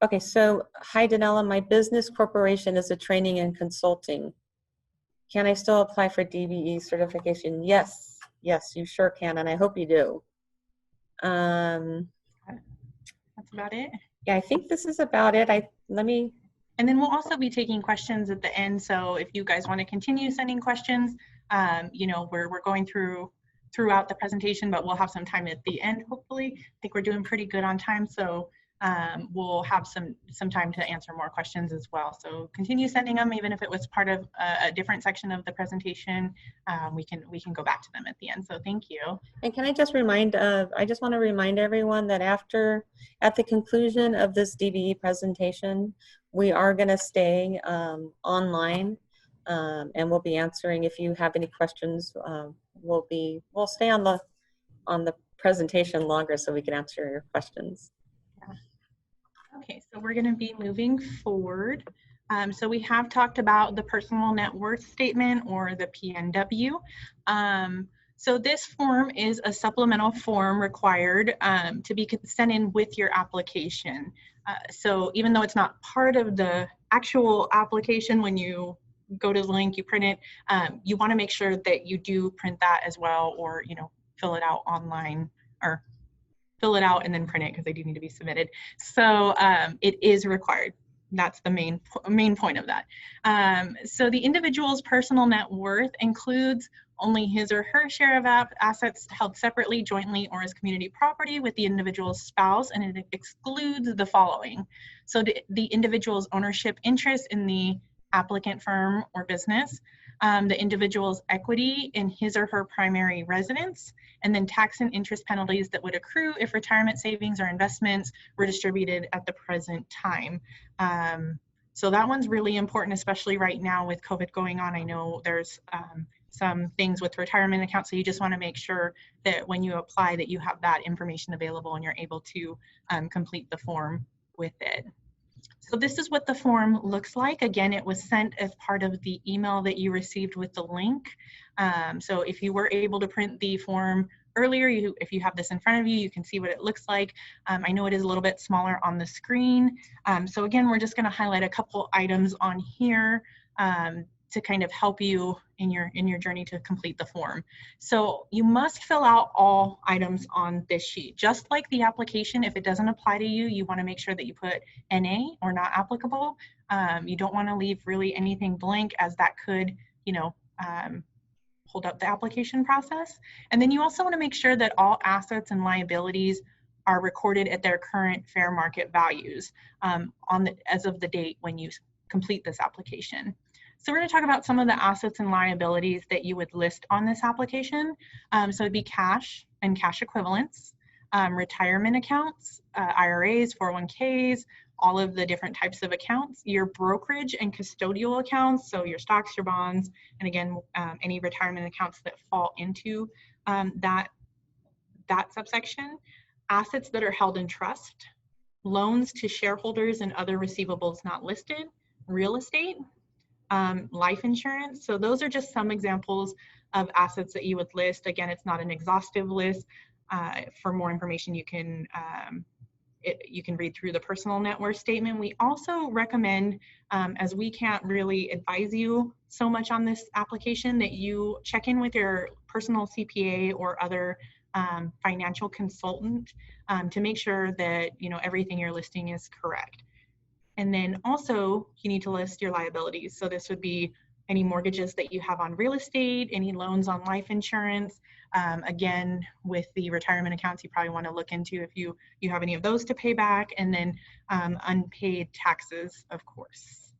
okay, so hi Danella, my business corporation is a training and consulting. Can I still apply for DBE certification? Yes, yes, you sure can, and I hope you do. That's about it. Yeah, I think this is about it. And then we'll also be taking questions at the end. So if you guys want to continue sending questions, you know, we're going throughout the presentation, but we'll have some time at the end, hopefully. I think we're doing pretty good on time, so we'll have some time to answer more questions as well. So continue sending them, even if it was part of a different section of the presentation. We can go back to them at the end. So thank you. And can I just remind, I just want to remind everyone that at the conclusion of this DBE presentation, we are going to stay online, and we'll be answering. If you have any questions, we'll stay on the presentation longer so we can answer your questions. Okay, so we're going to be moving forward. So we have talked about the personal net worth statement, or the PNW. So this form is a supplemental form required to be sent in with your application. So even though it's not part of the actual application when you go to the link, you print it. You want to make sure that you do print that as well, or, you know, fill it out online, or fill it out and then print it, because they do need to be submitted. So it is required. That's the main point of that. So the individual's personal net worth includes only his or her share of assets held separately, jointly, or as community property with the individual's spouse, and it excludes the following. So the individual's ownership interest in the applicant firm or business, the individual's equity in his or her primary residence, and then tax and interest penalties that would accrue if retirement savings or investments were distributed at the present time. So that one's really important, especially right now with COVID going on. I know there's some things with retirement accounts, so you just want to make sure that when you apply that you have that information available and you're able to complete the form with it. So this is what the form looks like. Again, it was sent as part of the email that you received with the link. So if you were able to print the form earlier, if you have this in front of you, you can see what it looks like. I know it is a little bit smaller on the screen. So again, we're just going to highlight a couple items on here to kind of help you in your journey to complete the form. So you must fill out all items on this sheet. Just like the application, if it doesn't apply to you, you want to make sure that you put NA or not applicable. You don't want to leave really anything blank, as that could, you know, hold up the application process. And then you also want to make sure that all assets and liabilities are recorded at their current fair market values as of the date when you complete this application. So we're going to talk about some of the assets and liabilities that you would list on this application. So it'd be cash and cash equivalents, retirement accounts, IRAs, 401ks, all of the different types of accounts, your brokerage and custodial accounts, so your stocks, your bonds, and again, any retirement accounts that fall into that subsection, assets that are held in trust, loans to shareholders and other receivables not listed, real estate, life insurance. So those are just some examples of assets that you would list. Again, it's not an exhaustive list. For more information, you can read through the personal net worth statement. We also recommend, as we can't really advise you so much on this application, that you check in with your personal CPA or other financial consultant to make sure that, you know, everything you're listing is correct. And then also you need to list your liabilities. So this would be any mortgages that you have on real estate, any loans on life insurance. Again, with the retirement accounts, you probably want to look into if you have any of those to pay back, and then unpaid taxes, of course.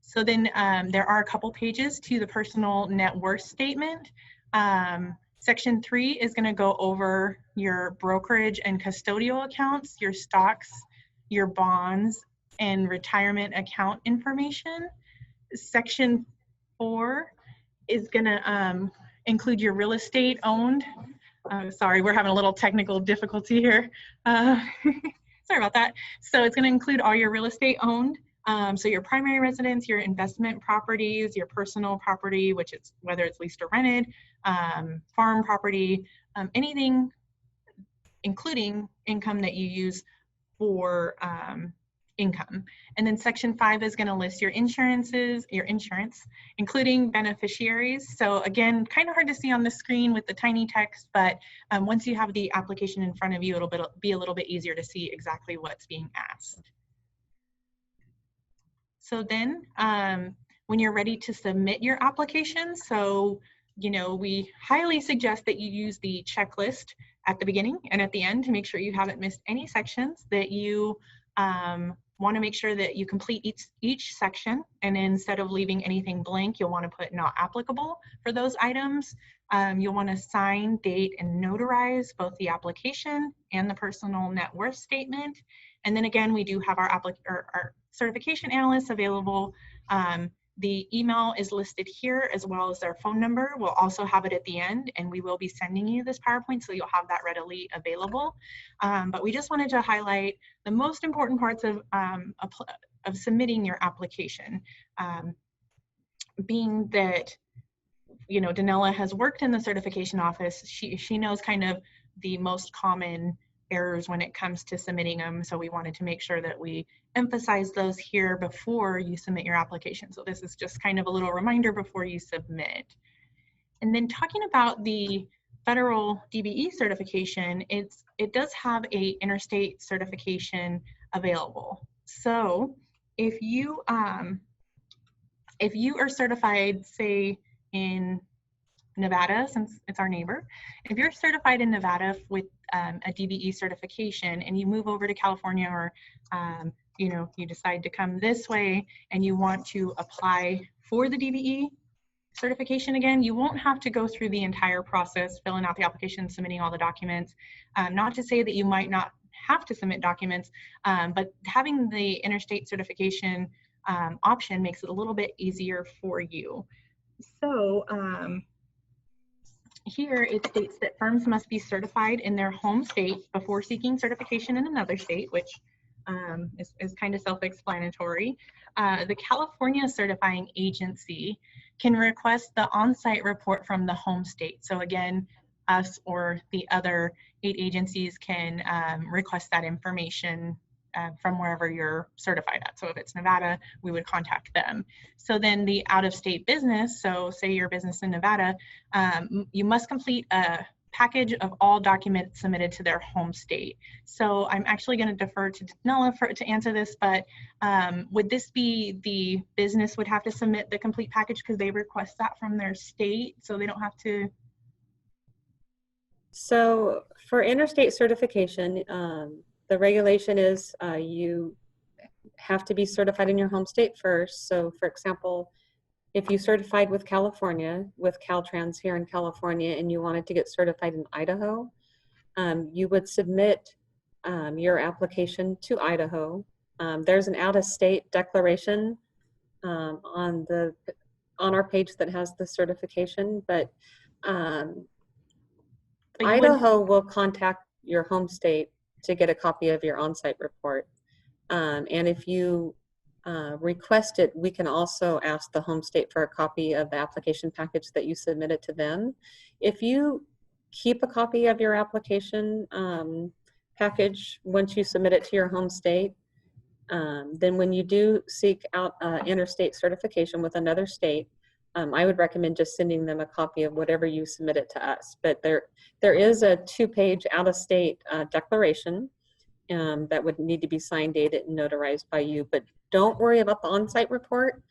So then there are a couple pages to the personal net worth statement. Section 3 is going to go over your brokerage and custodial accounts, your stocks, your bonds, and retirement account information. Section 4 is going to include your real estate owned. Sorry, we're having a little technical difficulty here. Sorry about that. So it's going to include all your real estate owned. So your primary residence, your investment properties, your personal property, which is whether it's leased or rented, farm property, anything, including income that you use for income. And then section 5 is going to list your insurance, including beneficiaries. So again, kind of hard to see on the screen with the tiny text, but once you have the application in front of you, it'll be a little bit easier to see exactly what's being asked. So then when you're ready to submit your application, so, you know, we highly suggest that you use the checklist at the beginning and at the end to make sure you haven't missed any sections, that you want to make sure that you complete each section, and instead of leaving anything blank, you'll want to put not applicable for those items. You'll want to sign, date, and notarize both the application and the personal net worth statement. And then again, we do have our certification analysts available. The email is listed here, as well as their phone number. We'll also have it at the end, and we will be sending you this PowerPoint, so you'll have that readily available. But we just wanted to highlight the most important parts of submitting your application. Being that, you know, Danella has worked in the certification office, she knows kind of the most common errors when it comes to submitting them. So we wanted to make sure that we emphasize those here before you submit your application. So this is just kind of a little reminder before you submit. And then talking about the federal DBE certification, it does have a interstate certification available. So if you are certified, say in Nevada, since it's our neighbor, if you're certified in Nevada with a DBE certification and you move over to California, or you decide to come this way and you want to apply for the DBE certification again, you won't have to go through the entire process, filling out the application, submitting all the documents. Not to say that you might not have to submit documents, but having the interstate certification option makes it a little bit easier for you. So here it states that firms must be certified in their home state before seeking certification in another state, which is kind of self-explanatory. The California certifying agency can request the on-site report from the home state. So again, us or the other 8 agencies can request that information from wherever you're certified at. So if it's Nevada, we would contact them. So then the out-of-state business, so say your business in Nevada, you must complete a package of all documents submitted to their home state. So I'm actually going to defer to Danella to answer this, but would this be the business would have to submit the complete package because they request that from their state, so they don't have to? So for interstate certification, the regulation is you have to be certified in your home state first. So for example, if you certified with California, with Caltrans here in California, and you wanted to get certified in Idaho, you would submit your application to Idaho. There's an out-of-state declaration on our page that has the certification, but Idaho will contact your home state to get a copy of your on-site report. And if you request it, we can also ask the home state for a copy of the application package that you submitted to them. If you keep a copy of your application package once you submit it to your home state, then when you do seek out interstate certification with another state, I would recommend just sending them a copy of whatever you submitted to us. But there is a 2-page out-of-state declaration that would need to be signed, dated, and notarized by you. But don't worry about the on-site report.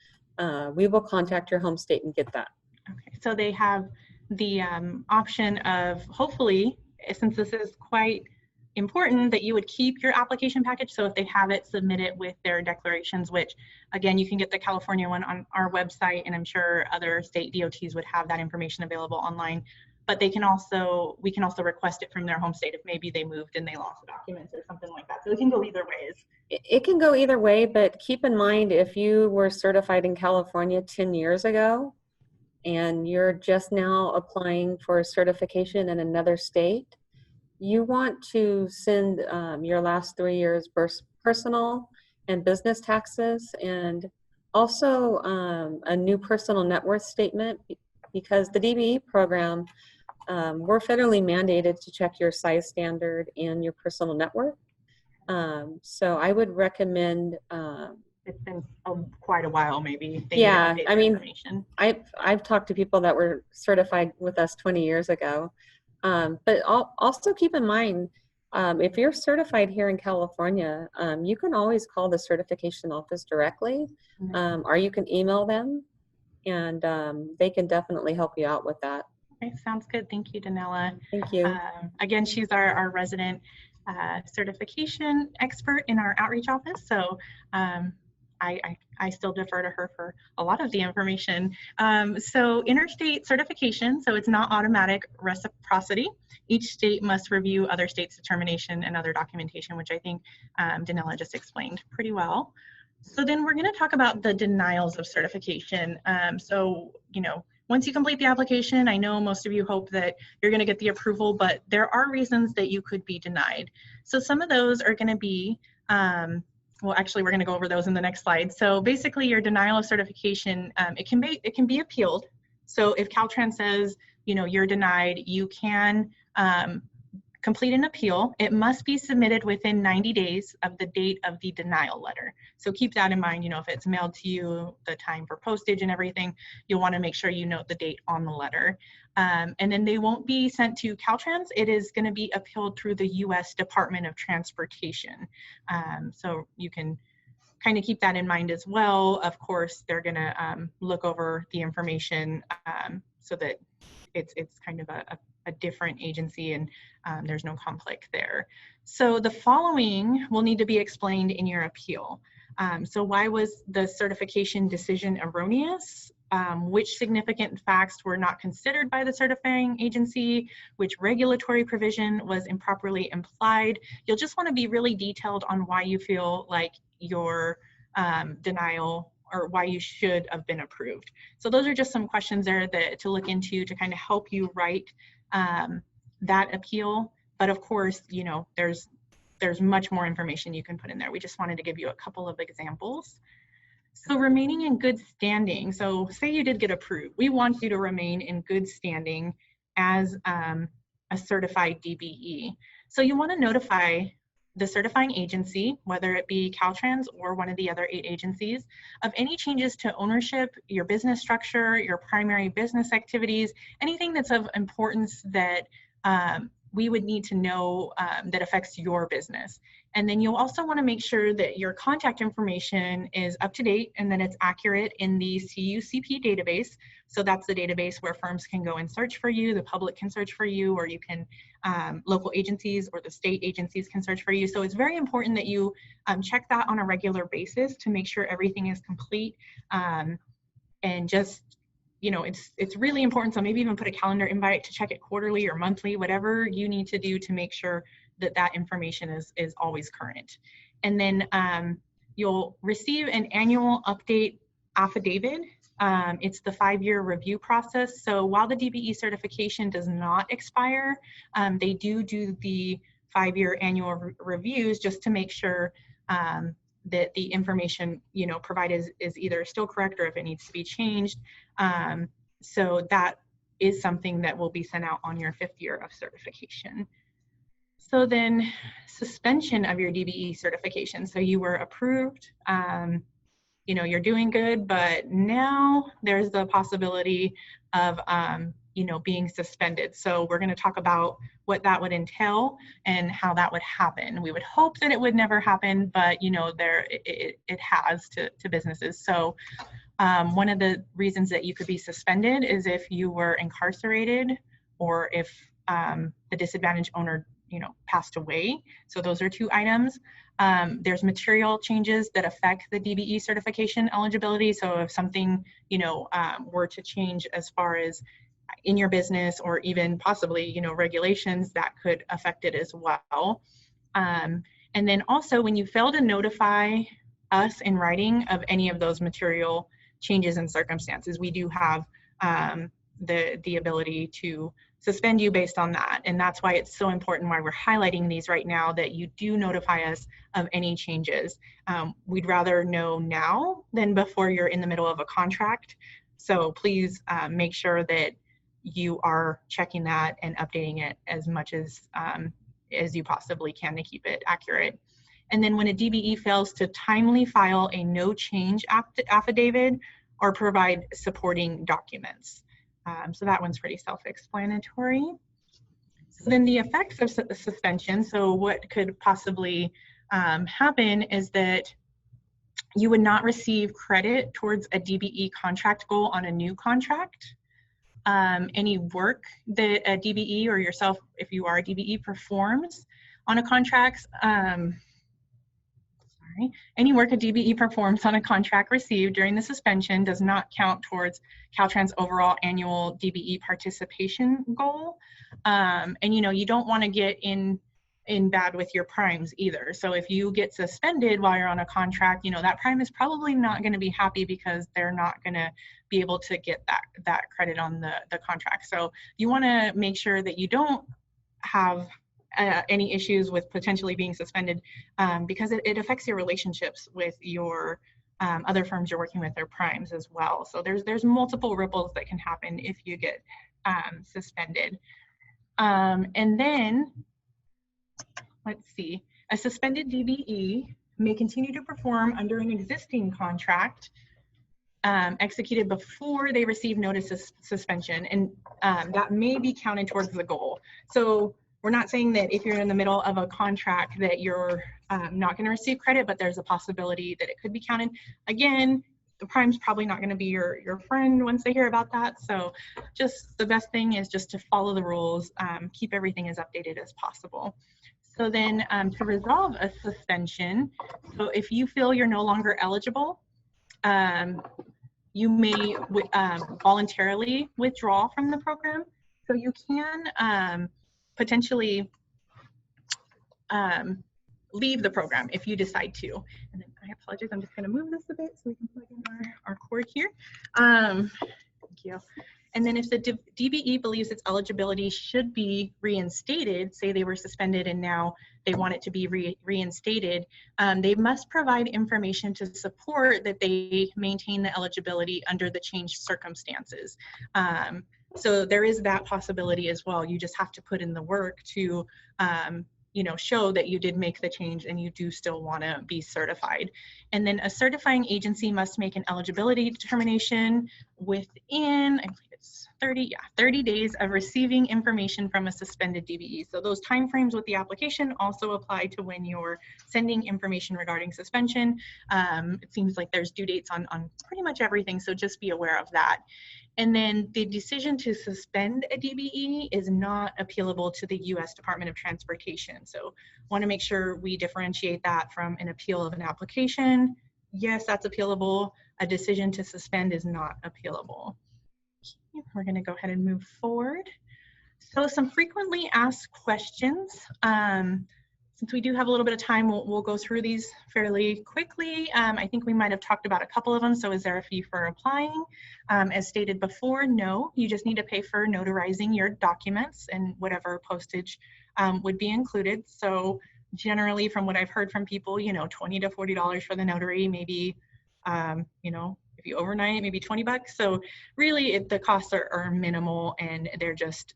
We will contact your home state and get that. Okay, so they have the option of, hopefully, since this is quite important, that you would keep your application package. So if they have it, submit it with their declarations, which again, you can get the California one on our website, and I'm sure other state DOTs would have that information available online. But we can also request it from their home state if maybe they moved and they lost the documents or something like that. So it can go either ways. It can go either way, but keep in mind, if you were certified in California 10 years ago and you're just now applying for certification in another state, you want to send your last 3 years personal and business taxes, and also a new personal net worth statement, because the DBE program, we're federally mandated to check your size standard and your personal net worth. So I would recommend. It's been quite a while, maybe. Yeah, I mean, I've talked to people that were certified with us 20 years ago. But also keep in mind, if you're certified here in California, you can always call the certification office directly, or you can email them, and they can definitely help you out with that. Okay, sounds good. Thank you, Danella. Thank you. Again, she's our resident certification expert in our outreach office. So I still defer to her for a lot of the information. So interstate certification, so it's not automatic reciprocity. Each state must review other states' determination and other documentation, which I think Danella just explained pretty well. So then we're going to talk about the denials of certification. So, once you complete the application, I know most of you hope that you're going to get the approval, but there are reasons that you could be denied. So some of those are going to be, well, actually, we're going to go over those in the next slide. So basically, your denial of certification, it can be appealed. So if Caltrans says, you're denied, you can complete an appeal, it must be submitted within 90 days of the date of the denial letter. So keep that in mind, if it's mailed to you, the time for postage and everything, you'll want to make sure you note the date on the letter. And then they won't be sent to Caltrans. It is going to be appealed through the U.S. Department of Transportation. So you can kind of keep that in mind as well. Of course, they're going to look over the information so that it's kind of a different agency and there's no conflict there. So the following will need to be explained in your appeal. So why was the certification decision erroneous? Which significant facts were not considered by the certifying agency? Which regulatory provision was improperly implied? You'll just want to be really detailed on why you feel like your denial or why you should have been approved. So those are just some questions there that to look into to kind of help you write that appeal. But of course, there's much more information you can put in there. We just wanted to give you a couple of examples. So remaining in good standing. So say you did get approved. We want you to remain in good standing as a certified DBE. So you want to notify the certifying agency, whether it be Caltrans or one of the other 8 agencies, of any changes to ownership, your business structure, your primary business activities, anything that's of importance that we would need to know that affects your business. And then you'll also want to make sure that your contact information is up to date and that it's accurate in the CUCP database. So that's the database where firms can go and search for you, the public can search for you, or you can, local agencies or the state agencies can search for you. So it's very important that you check that on a regular basis to make sure everything is complete. And just, it's really important. So maybe even put a calendar invite to check it quarterly or monthly, whatever you need to do to make sure that that information is always current. And then you'll receive an annual update affidavit. It's the 5-year review process. So while the DBE certification does not expire, they do the 5-year annual reviews just to make sure that the information provided is either still correct or if it needs to be changed. So that is something that will be sent out on your 5th year of certification. So then suspension of your DBE certification. So you were approved, you're doing good, but now there's the possibility of being suspended. So we're going to talk about what that would entail and how that would happen. We would hope that it would never happen, but it has to businesses. So one of the reasons that you could be suspended is if you were incarcerated or if the disadvantaged owner passed away. So those are 2 items. There's material changes that affect the DBE certification eligibility. So if something, were to change as far as in your business or even possibly, regulations, that could affect it as well. And then also when you fail to notify us in writing of any of those material changes and circumstances, we do have the ability to suspend you based on that. And that's why it's so important, why we're highlighting these right now, that you do notify us of any changes. We'd rather know now than before you're in the middle of a contract. So please make sure that you are checking that and updating it as much as you possibly can to keep it accurate. And then when a DBE fails to timely file a no change affidavit or provide supporting documents. So that one's pretty self-explanatory. So then the effects of suspension. So what could possibly happen is that you would not receive credit towards a DBE contract goal on a new contract. Any work that a DBE or yourself, if you are a DBE, performs on a contract, any work a DBE performs on a contract received during the suspension does not count towards Caltrans' overall annual DBE participation goal. And you don't want to get in bad with your primes either. So if you get suspended while you're on a contract, that prime is probably not going to be happy because they're not going to be able to get that credit on the contract. So you want to make sure that you don't have any issues with potentially being suspended because it affects your relationships with your other firms you're working with, their primes as well. So there's multiple ripples that can happen if you get suspended. And then let's see, a suspended DBE may continue to perform under an existing contract executed before they receive notice of suspension, and that may be counted towards the goal. So we're not saying that if you're in the middle of a contract that you're not going to receive credit, but there's a possibility that it could be counted. Again, the prime's probably not going to be your friend once they hear about that. So just the best thing is just to follow the rules, keep everything as updated as possible. So then to resolve a suspension, so if you feel you're no longer eligible, you may voluntarily withdraw from the program. So you can potentially leave the program if you decide to. And then I apologize, I'm just going to move this a bit so we can plug in our cord here. Thank you. And then if the DBE believes its eligibility should be reinstated, say they were suspended and now they want it to be reinstated, they must provide information to support that they maintain the eligibility under the changed circumstances. So there is that possibility as well. You just have to put in the work to you know, show that you did make the change and you do still want to be certified. And then a certifying agency must make an eligibility determination within, I believe it's 30 days of receiving information from a suspended DBE. So those timeframes with the application also apply to when you're sending information regarding suspension. It seems like there's due dates on pretty much everything, so just be aware of that. And then the decision to suspend a DBE is not appealable to the U.S. Department of Transportation. So want to make sure we differentiate that from an appeal of an application. Yes, that's appealable. A decision to suspend is not appealable. We're going to go ahead and move forward. So some frequently asked questions. Since we do have a little bit of time, we'll go through these fairly quickly. I think we might have talked about a couple of them. So is there a fee for applying? As stated before, no, you just need to pay for notarizing your documents, and whatever postage would be included. So generally, from what I've heard from people, you know, $20 to $40 for the notary, maybe, you know, if you overnight, maybe 20 bucks. So really the costs are minimal, and they're just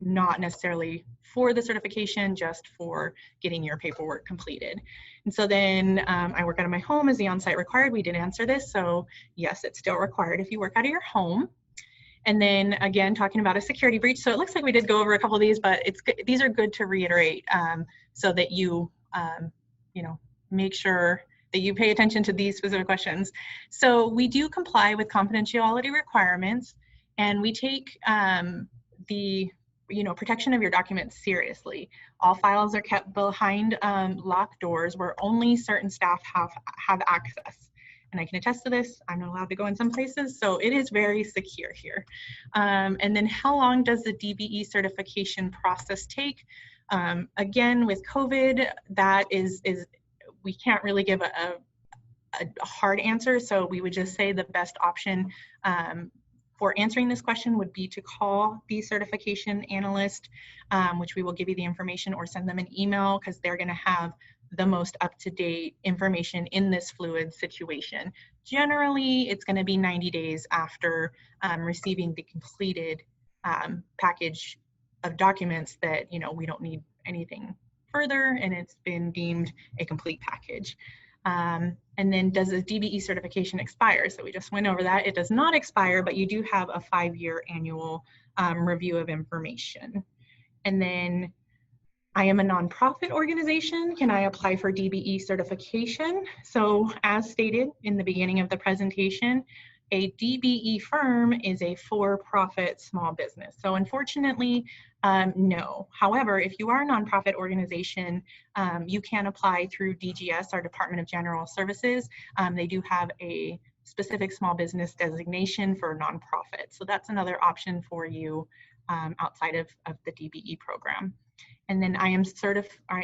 not necessarily for the certification, just for getting your paperwork completed. And so then I work out of my home. Is the on-site required? We did answer this. So yes, it's still required if you work out of your home. And then again, talking about a security breach. So it looks like we did go over a couple of these, but these are good to reiterate so that you, you know, make sure that you pay attention to these specific questions. So we do comply with confidentiality requirements, and we take the protection of your documents seriously. All files are kept behind locked doors where only certain staff have access. And I can attest to this. I'm not allowed to go in some places, so it is very secure here. And then how long does the DBE certification process take? Again, with COVID, that is we can't really give a hard answer, so we would just say the best option for answering this question would be to call the certification analyst, which we will give you the information, or send them an email, because they're going to have the most up-to-date information in this fluid situation. Generally, it's going to be 90 days after receiving the completed package of documents that, you know, we don't need anything further, and it's been deemed a complete package. And then does the DBE certification expire? So we just went over that. It does not expire, but you do have a 5-year annual review of information. And then, I am a nonprofit organization. Can I apply for DBE certification? So as stated in the beginning of the presentation, a DBE firm is a for-profit small business. So unfortunately, no. However, if you are a nonprofit organization, you can apply through DGS, our Department of General Services. They do have a specific small business designation for nonprofit. So that's another option for you outside of the DBE program. And then I am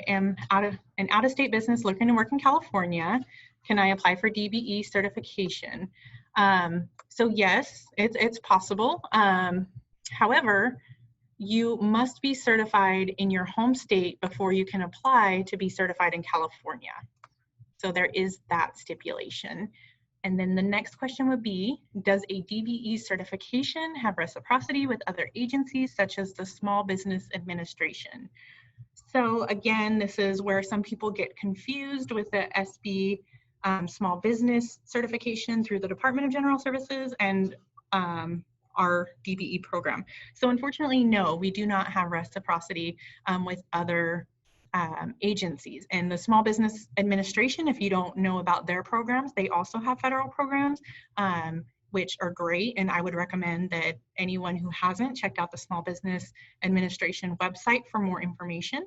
an out-of-state business looking to work in California. Can I apply for DBE certification? So yes, it's possible. However, you must be certified in your home state before you can apply to be certified in California. So there is that stipulation. And then the next question would be, does a DBE certification have reciprocity with other agencies such as the Small Business Administration? So again, this is where some people get confused with the SB small business certification through the Department of General Services and our DBE program. So unfortunately, no, we do not have reciprocity with other agencies. And the Small Business Administration, if you don't know about their programs, they also have federal programs, which are great. And I would recommend that anyone who hasn't checked out the Small Business Administration website for more information.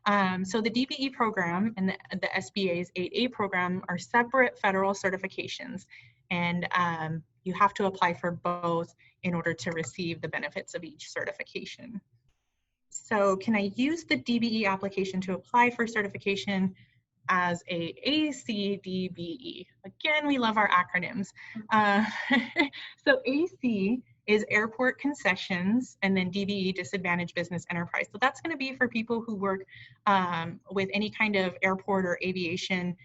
So the DBE program and the SBA's 8A program are separate federal certifications. And you have to apply for both in order to receive the benefits of each certification. So can I use the DBE application to apply for certification as a ACDBE? Again, we love our acronyms. So AC is Airport Concessions, and then DBE, Disadvantaged Business Enterprise. So that's going to be for people who work with any kind of airport or aviation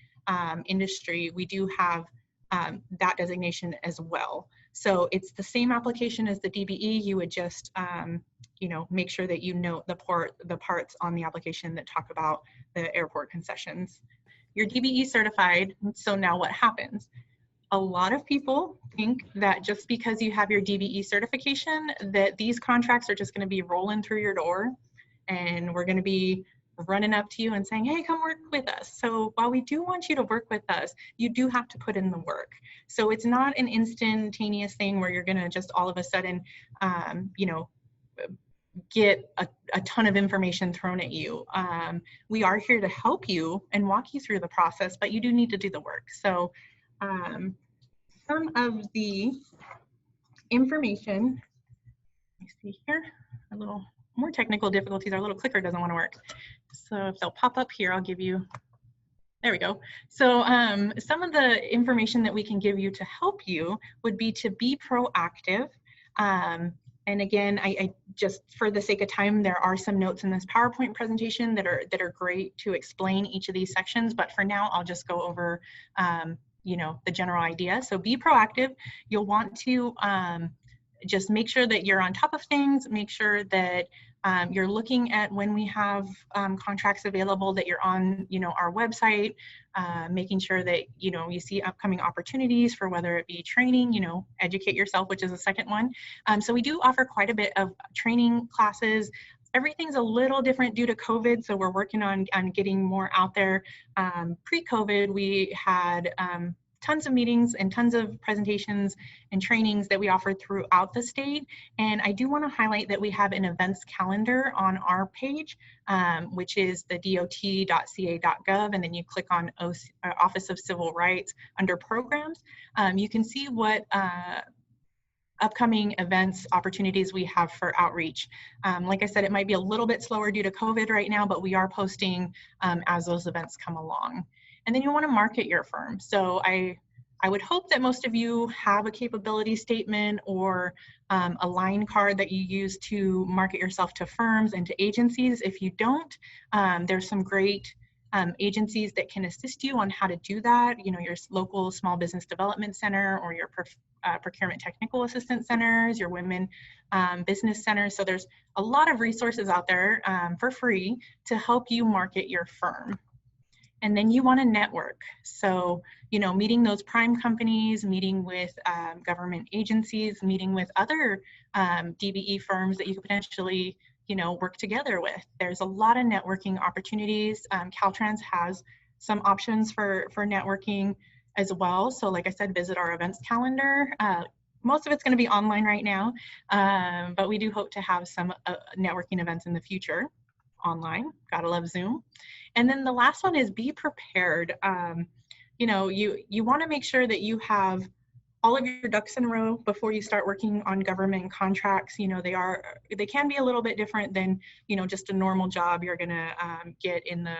industry. We do have that designation as well. So it's the same application as the DBE. You would just make sure that you note the parts on the application that talk about the airport concessions. You're DBE certified, so now what happens? A lot of people think that just because you have your DBE certification, that these contracts are just going to be rolling through your door and we're going to be running up to you and saying, hey, come work with us. So while we do want you to work with us, you do have to put in the work. So it's not an instantaneous thing where you're going to just all of a sudden, get a ton of information thrown at you. We are here to help you and walk you through the process, but you do need to do the work. So some of the information, let me see here, a little more technical difficulties. Our little clicker doesn't want to work. So if they'll pop up here, I'll give you, there we go. So some of the information that we can give you to help you would be to be proactive. And again, I just, for the sake of time, there are some notes in this PowerPoint presentation that are great to explain each of these sections. But for now, I'll just go over, the general idea. So be proactive. You'll want to just make sure that you're on top of things. Make sure that you're looking at when we have contracts available, that you're on, our website, making sure that, you see upcoming opportunities for whether it be training, educate yourself, which is the second one. So we do offer quite a bit of training classes. Everything's a little different due to COVID, so we're working on getting more out there. Pre-COVID, we had tons of meetings and tons of presentations and trainings that we offered throughout the state. And I do want to highlight that we have an events calendar on our page, which is the dot.ca.gov, and then you click on Office of Civil Rights under programs. You can see what upcoming events opportunities we have for outreach. Like I said, it might be a little bit slower due to COVID right now, but we are posting as those events come along. And then you want to market your firm. So I would hope that most of you have a capability statement or a line card that you use to market yourself to firms and to agencies. If you don't, there's some great agencies that can assist you on how to do that. Your local small business development center or your procurement technical assistant centers, your women business centers. So there's a lot of resources out there for free to help you market your firm. And then you want to network. So, meeting those prime companies, meeting with government agencies, meeting with other DBE firms that you could potentially, work together with. There's a lot of networking opportunities. Caltrans has some options for networking as well. So like I said, visit our events calendar. Most of it's going to be online right now, but we do hope to have some networking events in the future online. Gotta love Zoom. And then the last one is be prepared. You want to make sure that you have all of your ducks in a row before you start working on government contracts. They can be a little bit different than, just a normal job you're going to get in the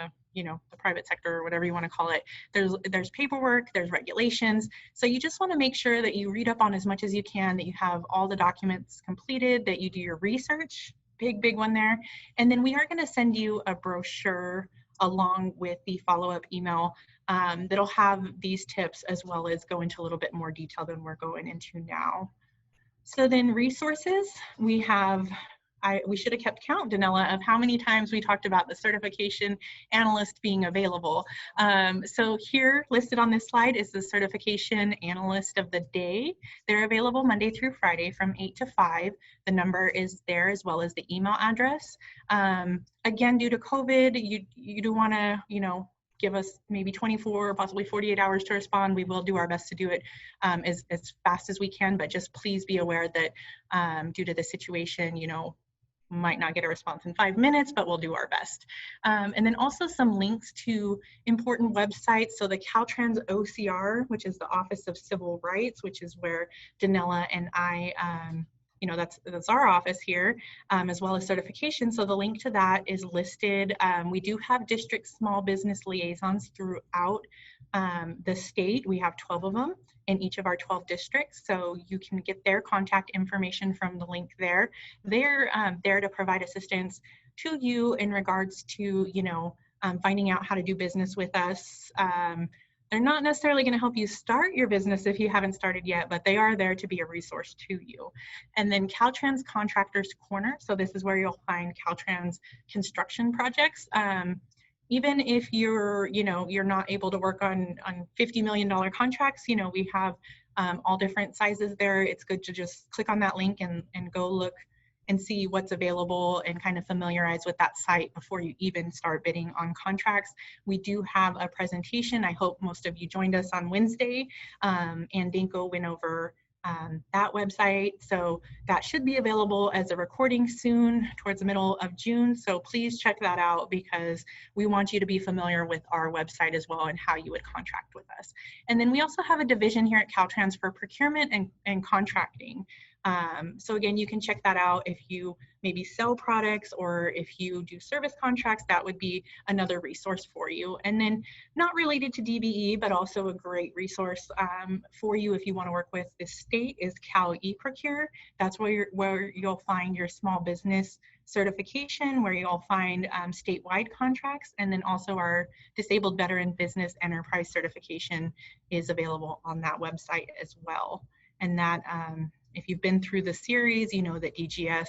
private sector or whatever you want to call it. There's paperwork, there's regulations. So you just want to make sure that you read up on as much as you can, that you have all the documents completed, that you do your research. Big one there. And then we are going to send you a brochure along with the follow-up email that'll have these tips as well as go into a little bit more detail than we're going into now. So then resources, we have, we should have kept count, Danella, of how many times we talked about the certification analyst being available. So here listed on this slide is the certification analyst of the day. They're available Monday through Friday from 8 to 5. The number is there as well as the email address. Again, due to COVID, you do want to, give us maybe 24 or possibly 48 hours to respond. We will do our best to do it as fast as we can, but just please be aware that due to the situation, might not get a response in 5 minutes, but we'll do our best. And then also some links to important websites. So the Caltrans OCR, which is the Office of Civil Rights, which is where Danella and I, that's our office here, as well as certification. So the link to that is listed. We do have district small business liaisons throughout the state. We have 12 of them in each of our 12 districts. So you can get their contact information from the link there. They're there to provide assistance to you in regards to, finding out how to do business with us. They're not necessarily going to help you start your business if you haven't started yet, but they are there to be a resource to you. And then Caltrans Contractors Corner. So this is where you'll find Caltrans construction projects. Even if you're not able to work on $50 million contracts, we have all different sizes there. It's good to just click on that link and go look and see what's available and kind of familiarize with that site before you even start bidding on contracts. We do have a presentation. I hope most of you joined us on Wednesday, and Dinko went over that website. So that should be available as a recording soon towards the middle of June. So please check that out because we want you to be familiar with our website as well and how you would contract with us. And then we also have a division here at Caltrans for procurement and contracting. So again, you can check that out if you maybe sell products or if you do service contracts. That would be another resource for you. And then not related to DBE, but also a great resource for you if you want to work with the state is Cal eProcure. That's where you'll find your small business certification, where you'll find statewide contracts, and then also our disabled veteran business enterprise certification is available on that website as well. And that if you've been through the series, you know that DGS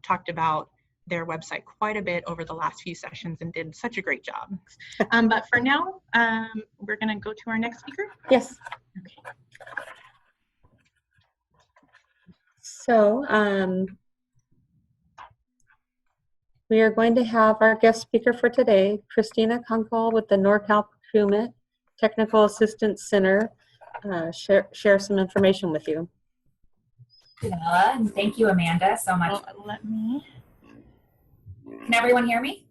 talked about their website quite a bit over the last few sessions and did such a great job. But for now, we're going to go to our next speaker. Yes. Okay. So we are going to have our guest speaker for today, Kristina Krunkel with the NorCal Procurement Technical Assistance Center, share some information with you. Danella, and thank you, Amanda, so much. Well, Can everyone hear me?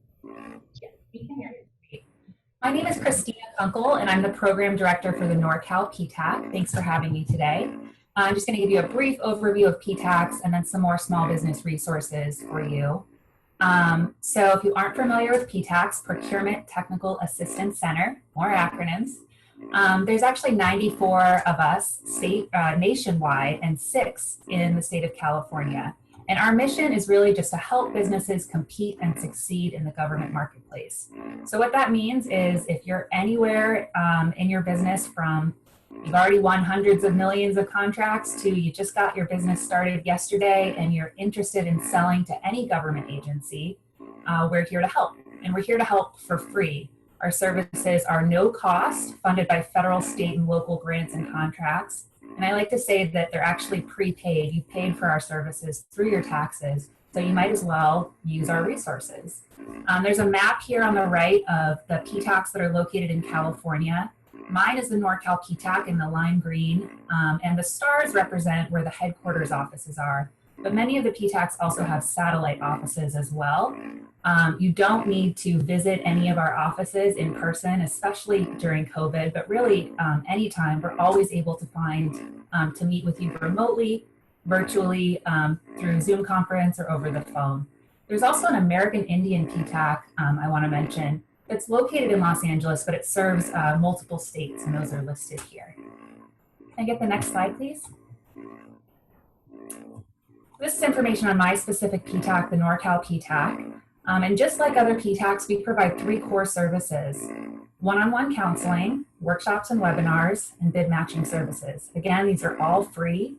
Yes, we can hear you. My name is Kristina Krunkel, and I'm the Program Director for the NorCal PTAC. Thanks for having me today. I'm just going to give you a brief overview of PTACs and then some more small business resources for you. So if you aren't familiar with PTACs, Procurement Technical Assistance Center, more acronyms, there's actually 94 of us nationwide and 6 in the state of California. And our mission is really just to help businesses compete and succeed in the government marketplace. So what that means is if you're anywhere in your business from you've already won hundreds of millions of contracts to you just got your business started yesterday and you're interested in selling to any government agency, we're here to help. And we're here to help for free. Our services are no cost, funded by federal, state, and local grants and contracts. And I like to say that they're actually prepaid. You paid for our services through your taxes, so you might as well use our resources. There's a map here on the right of the PTACs that are located in California. Mine is the NorCal PTAC in the lime green, and the stars represent where the headquarters offices are. But many of the PTACs also have satellite offices as well. You don't need to visit any of our offices in person, especially during COVID, but really anytime. We're always able to find to meet with you remotely, virtually, through Zoom conference or over the phone. There's also an American Indian PTAC I want to mention. It's located in Los Angeles, but it serves multiple states, and those are listed here. Can I get the next slide, please? This is information on my specific PTAC, the NorCal PTAC. And just like other PTACs, we provide 3 core services: one-on-one counseling, workshops and webinars, and bid matching services. Again, these are all free.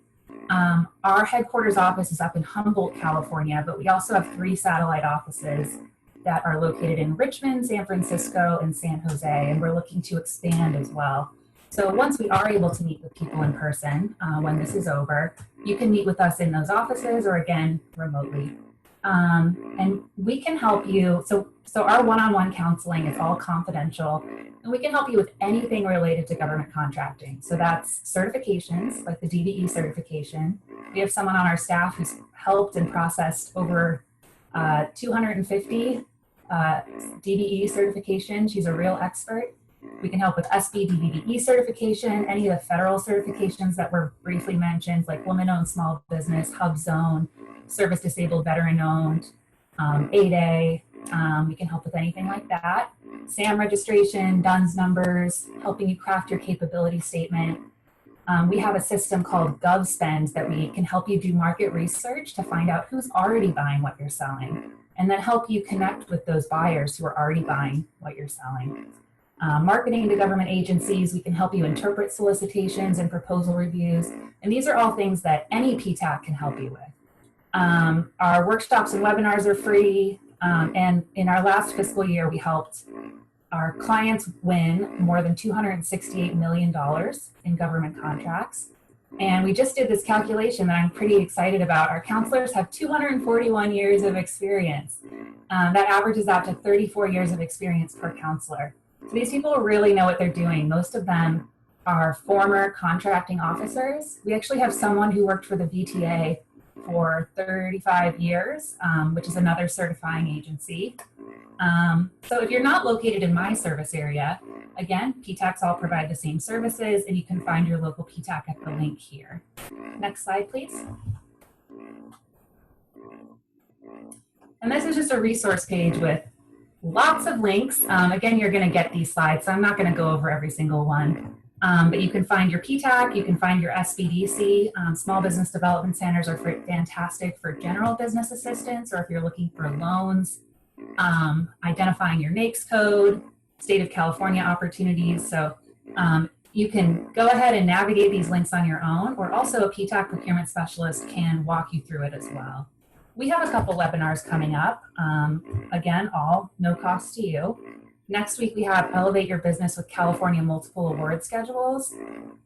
Our headquarters office is up in Humboldt, California, but we also have 3 satellite offices that are located in Richmond, San Francisco, and San Jose, and we're looking to expand as well. So once we are able to meet with people in person, when this is over, you can meet with us in those offices or again, remotely. And we can help you. So our one-on-one counseling is all confidential, and we can help you with anything related to government contracting. So that's certifications, like the DBE certification. We have someone on our staff who's helped and processed over 250 DBE certification. She's a real expert. We can help with SB/DBE certification, any of the federal certifications that were briefly mentioned, like women-owned small business, hub zone, service disabled veteran-owned, 8A. We can help with anything like that. SAM registration, DUNS numbers, helping you craft your capability statement. We have a system called GovSpend that we can help you do market research to find out who's already buying what you're selling, and then help you connect with those buyers who are already buying what you're selling. Marketing to government agencies, we can help you interpret solicitations and proposal reviews, and these are all things that any PTAC can help you with. Our workshops and webinars are free, and in our last fiscal year, we helped our clients win more than $268 million in government contracts. And we just did this calculation that I'm pretty excited about. Our counselors have 241 years of experience. That averages out to 34 years of experience per counselor. So these people really know what they're doing. Most of them are former contracting officers. We actually have someone who worked for the VTA for 35 years, which is another certifying agency. So if you're not located in my service area, again, PTACs all provide the same services, and you can find your local PTAC at the link here. Next slide, please. And this is just a resource page with lots of links. Again, you're going to get these slides, so I'm not going to go over every single one. But you can find your PTAC, you can find your SBDC. Small Business Development Centers are fantastic for general business assistance, or if you're looking for loans, identifying your NAICS code, state of California opportunities. So you can go ahead and navigate these links on your own, or also a PTAC procurement specialist can walk you through it as well. We have a couple webinars coming up. Again, all no cost to you. Next week, we have Elevate Your Business with California Multiple Award Schedules.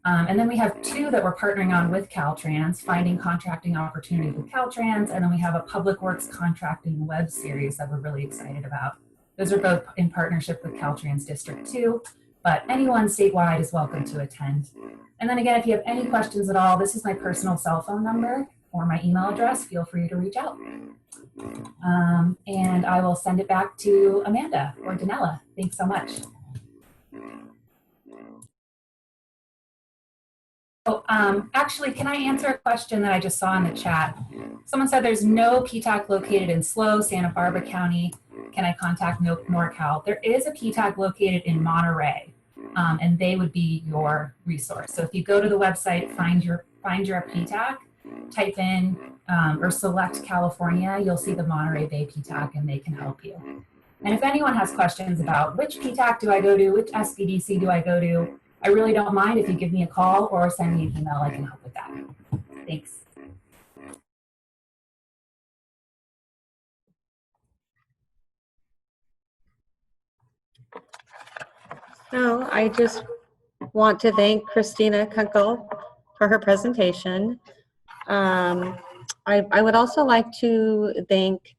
And then we have 2 that we're partnering on with Caltrans, Finding Contracting Opportunities with Caltrans. And then we have a Public Works Contracting web series that we're really excited about. Those are both in partnership with Caltrans District 2, but anyone statewide is welcome to attend. And then again, if you have any questions at all, this is my personal cell phone number or my email address. Feel free to reach out. And I will send it back to Amanda or Danella. Thanks so much. Oh, actually, can I answer a question that I just saw in the chat? Someone said there's no PTAC located in SLO, Santa Barbara County. Can I contact NorCal? There is a PTAC located in Monterey, and they would be your resource. So if you go to the website, find your PTAC, type in or select California, you'll see the Monterey Bay PTAC, and they can help you. And if anyone has questions about which PTAC do I go to, which SBDC do I go to, I really don't mind if you give me a call or send me an email. I can help with that. Thanks. So I just want to thank Kristina Krunkel for her presentation. I would also like to thank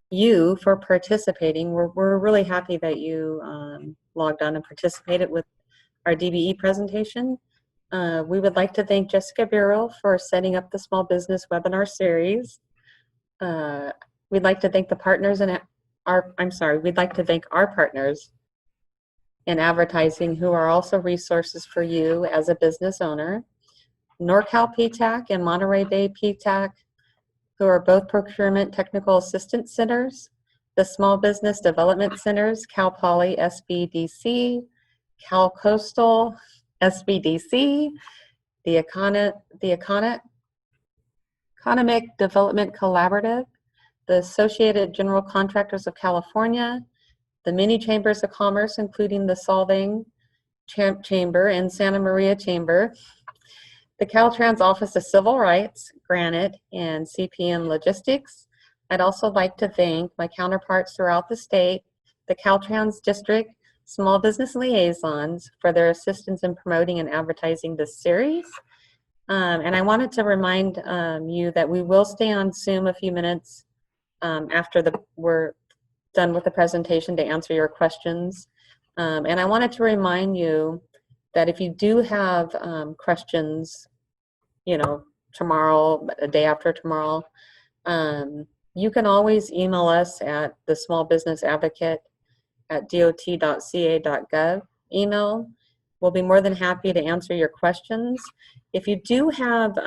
you for participating. We're really happy that you logged on and participated with our DBE presentation. We would like to thank Jessica Burrell for setting up the small business webinar series. We'd like to thank the partners in we'd like to thank our partners in advertising who are also resources for you as a business owner. NorCal PTAC and Monterey Bay PTAC, who are both procurement technical assistance centers, the Small Business Development Centers, Cal Poly SBDC, Cal Coastal SBDC, the Economic Development Collaborative, the Associated General Contractors of California, the many chambers of commerce, including the Solvang Chamber and Santa Maria Chamber, the Caltrans Office of Civil Rights, Granite, and CPM Logistics. I'd also like to thank my counterparts throughout the state, the Caltrans District Small Business Liaisons for their assistance in promoting and advertising this series. And I wanted to remind you that we will stay on Zoom a few minutes after we're done with the presentation to answer your questions. And I wanted to remind you that if you do have questions, tomorrow, a day after tomorrow, you can always email us at the smallbusinessadvocate@dot.ca.gov email. We'll be more than happy to answer your questions. If you do have,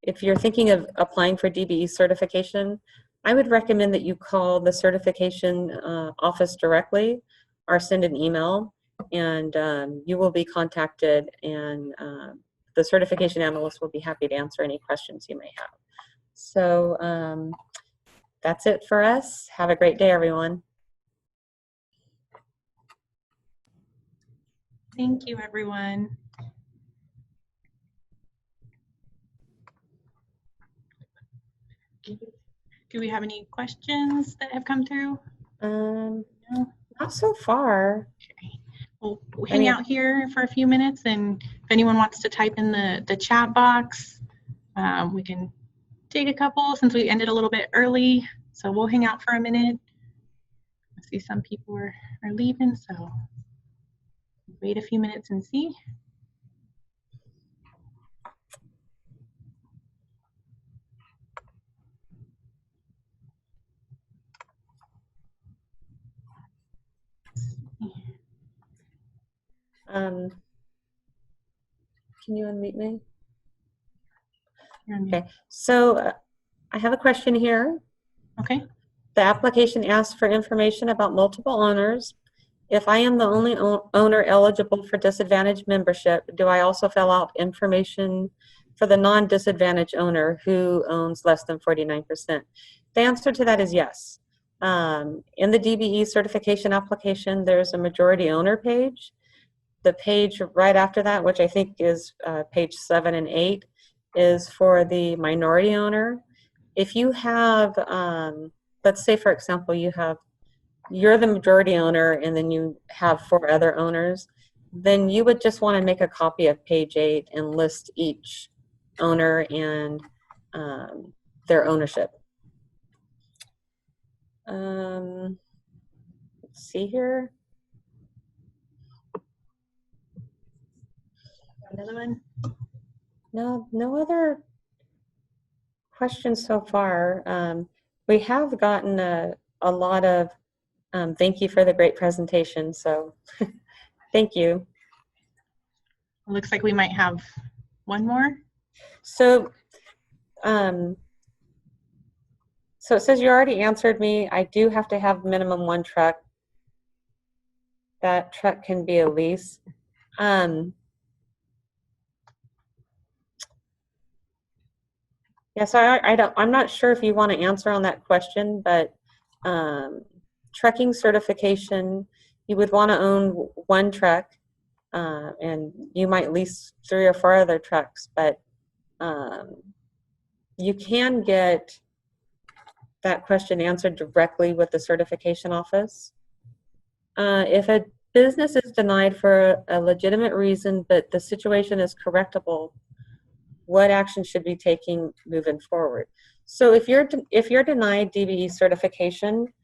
if you're thinking of applying for DBE certification, I would recommend that you call the certification office directly or send an email, and you will be contacted, and the certification analyst will be happy to answer any questions you may have. So that's it for us. Have a great day, everyone. Thank you, everyone. Do we have any questions that have come through? No, not so far. Okay. We'll hang out here for a few minutes, and if anyone wants to type in the chat box, we can take a couple since we ended a little bit early. So we'll hang out for a minute. I see some people are leaving, so wait a few minutes and see. Can you unmute me? You're on mute. Okay, so I have a question here. Okay. The application asks for information about multiple owners. If I am the only owner eligible for disadvantaged membership, do I also fill out information for the non-disadvantaged owner who owns less than 49%? The answer to that is yes. In the DBE certification application, there's a majority owner page. The page right after that, which I think is page 7 and 8, is for the minority owner. If you have, let's say for example, you're the majority owner and then you have 4 other owners, then you would just want to make a copy of page 8 and list each owner and their ownership. Let's see here. Another one? No other questions so far. We have gotten a lot of thank you for the great presentation, so thank you. It looks like we might have one more. So it says you already answered me. I do have to have minimum 1 truck. That truck can be a lease. Yeah, so I'm not sure if you want to answer on that question, but trucking certification, you would want to own 1 truck, and you might lease 3 or 4 other trucks, but you can get that question answered directly with the certification office. If a business is denied for a legitimate reason, but the situation is correctable, what action should be taking moving forward? So if you're denied DBE certification,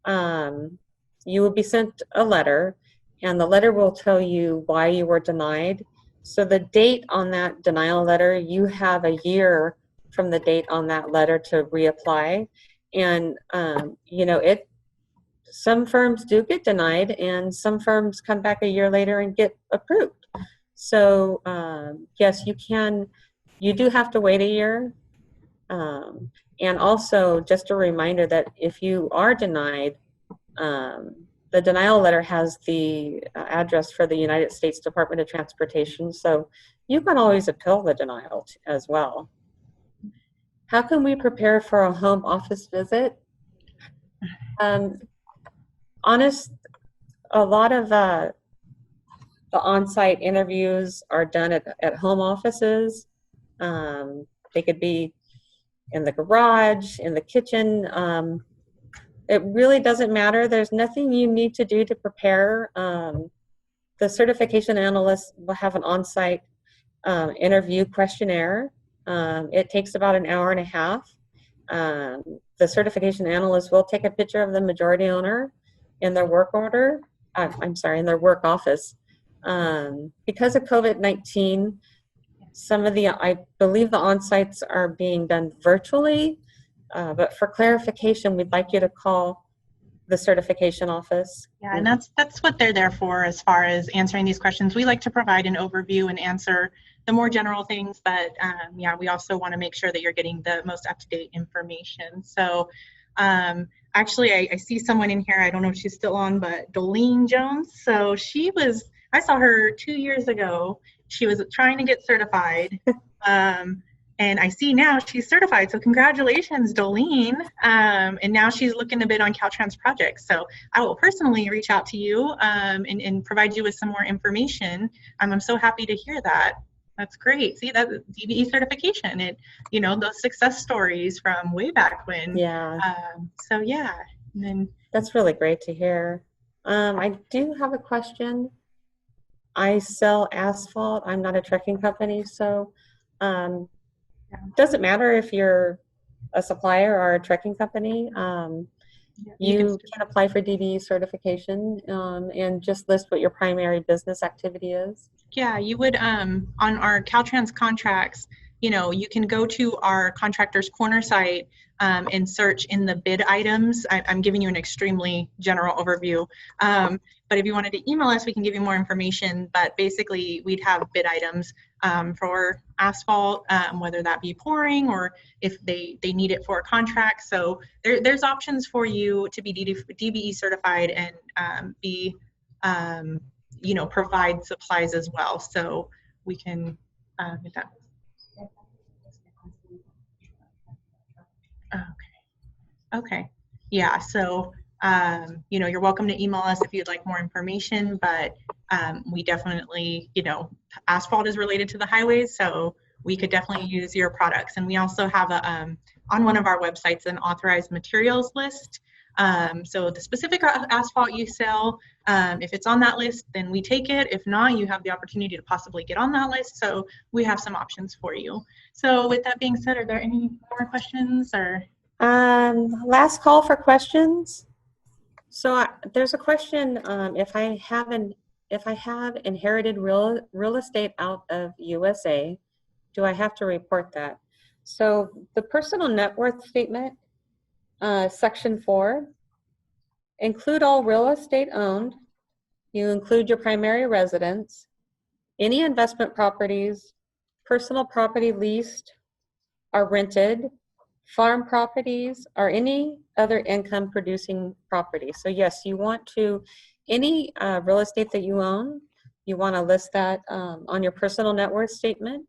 you will be sent a letter, and the letter will tell you why you were denied. So the date on that denial letter, you have a year from the date on that letter to reapply. And some firms do get denied, and some firms come back a year later and get approved. So yes, you do have to wait a year. And also, just a reminder that if you are denied, the denial letter has the address for the United States Department of Transportation, so you can always appeal the denial as well. How can we prepare for a home office visit? A lot of The on-site interviews are done at home offices. They could be in the garage, in the kitchen. It really doesn't matter. There's nothing you need to do to prepare. The certification analyst will have an on-site interview questionnaire. It takes about an hour and a half. The certification analyst will take a picture of the majority owner in their work order. In their work office. Because of COVID-19, some of I believe the on-sites are being done virtually, but for clarification, we'd like you to call the certification office. Yeah, and that's what they're there for as far as answering these questions. We like to provide an overview and answer the more general things, but yeah, we also want to make sure that you're getting the most up-to-date information. So actually, I see someone in here, I don't know if she's still on, but Dolene Jones. So I saw her 2 years ago. She was trying to get certified. And I see now she's certified. So congratulations, Dolene. And now she's looking to bid on Caltrans projects. So I will personally reach out to you and provide you with some more information. I'm so happy to hear that. That's great. See, that's DBE certification. Those success stories from way back when. Yeah. So yeah. And then that's really great to hear. I do have a question. I sell asphalt. I'm not a trucking company, so doesn't matter if you're a supplier or a trucking company. You can apply for DBE certification and just list what your primary business activity is. Yeah, you would on our Caltrans contracts, you can go to our contractor's corner site and search in the bid items. I'm giving you an extremely general overview. But if you wanted to email us, we can give you more information. But basically, we'd have bid items for asphalt, whether that be pouring or if they need it for a contract. So there's options for you to be DBE certified and be, provide supplies as well. So we can get that. Okay. Yeah. So, you're welcome to email us if you'd like more information, but we definitely, asphalt is related to the highways, so we could definitely use your products. And we also have on one of our websites, an authorized materials list. So the specific asphalt you sell, if it's on that list, then we take it. If not, you have the opportunity to possibly get on that list. So we have some options for you. So with that being said, are there any more questions or? Last call for questions. So there's a question, if I have inherited real estate out of USA, do I have to report that? So the personal net worth statement, section 4, include all real estate owned. You include your primary residence, any investment properties, personal property leased or rented, farm properties, or any other income producing property. So yes, you want to, any real estate that you own, you want to list that on your personal net worth statement.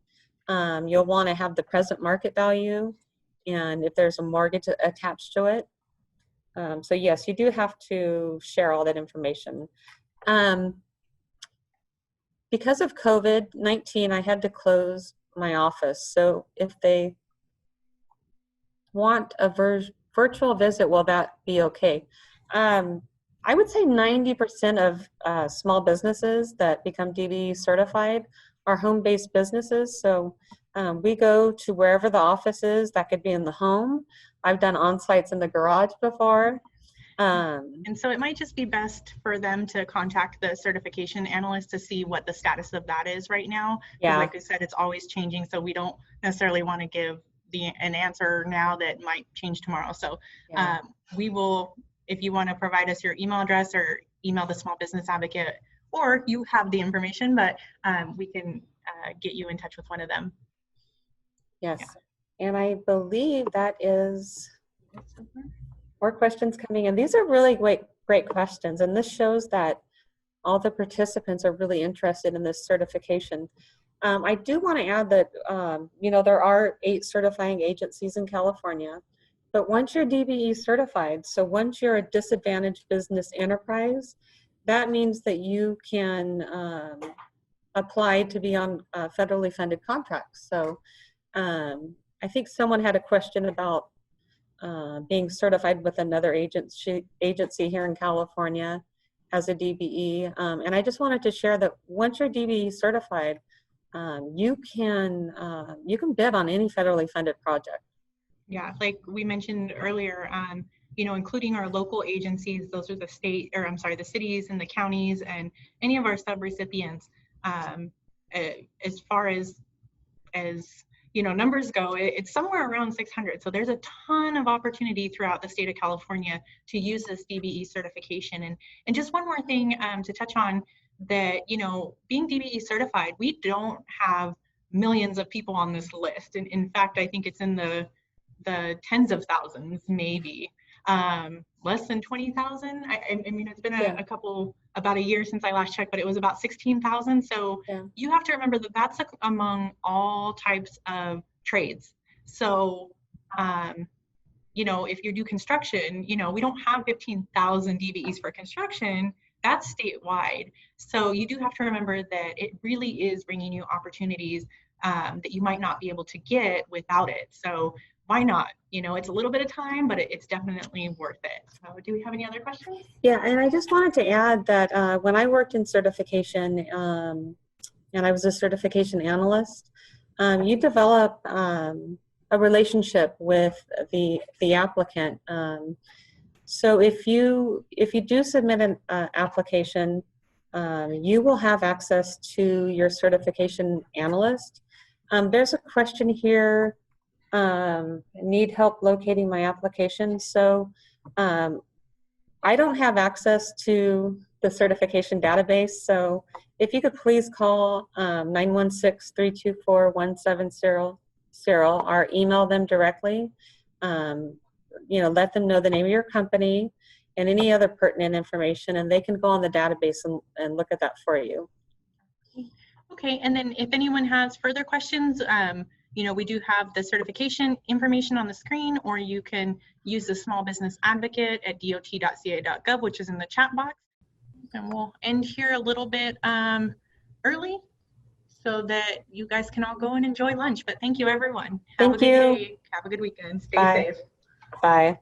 You'll want to have the present market value and if there's a mortgage attached to it. So yes, you do have to share all that information. Because of COVID-19, I had to close my office. So if they want a virtual visit, will that be okay? I would say 90% of small businesses that become DBE certified are home-based businesses. So we go to wherever the office is. That could be in the home. I've done on-sites in the garage before. And so it might just be best for them to contact the certification analyst to see what the status of that is right now. Yeah. Like I said, it's always changing. So we don't necessarily want to give an answer now that might change tomorrow. So Yeah. we will, if you want to provide us your email address or email the Small Business Advocate, or you have the information, but we can get you in touch with one of them. Yes. Yeah. And I believe that is more questions coming in. These are really great questions. And this shows that all the participants are really interested in this certification. I do want to add that, there are 8 certifying agencies in California, but once you're DBE certified, so once you're a disadvantaged business enterprise, that means that you can apply to be on federally funded contracts. So I think someone had a question about being certified with another agency here in California as a DBE. And I just wanted to share that once you're DBE certified, you can bid on any federally funded project. Yeah, like we mentioned earlier, including our local agencies, those are the the cities and the counties and any of our sub-recipients. As far as numbers go, it's somewhere around 600. So there's a ton of opportunity throughout the state of California to use this DBE certification. And just one more thing to touch on, that, being DBE certified, we don't have millions of people on this list. And in fact, I think it's in the tens of thousands, maybe. Less than 20,000. I mean, it's been about a year since I last checked, but it was about 16,000. So you have to remember that that's among all types of trades. So, if you do construction, we don't have 15,000 DBEs for construction. That's statewide. So you do have to remember that it really is bringing you opportunities that you might not be able to get without it. So why not? It's a little bit of time, but it's definitely worth it. So do we have any other questions? Yeah, and I just wanted to add that when I worked in certification, and I was a certification analyst, you develop a relationship with the applicant. So if you do submit an application, you will have access to your certification analyst. There's a question here. Need help locating my application. So I don't have access to the certification database. So if you could please call 916-324-1700 or email them directly. Let them know the name of your company and any other pertinent information, and they can go on the database and look at that for you. Okay, and then if anyone has further questions, we do have the certification information on the screen, or you can use the Small Business Advocate at dot.ca.gov, which is in the chat box. And we'll end here a little bit early so that you guys can all go and enjoy lunch. But thank you, everyone. Have a good day. Have a good weekend. Stay safe. Bye.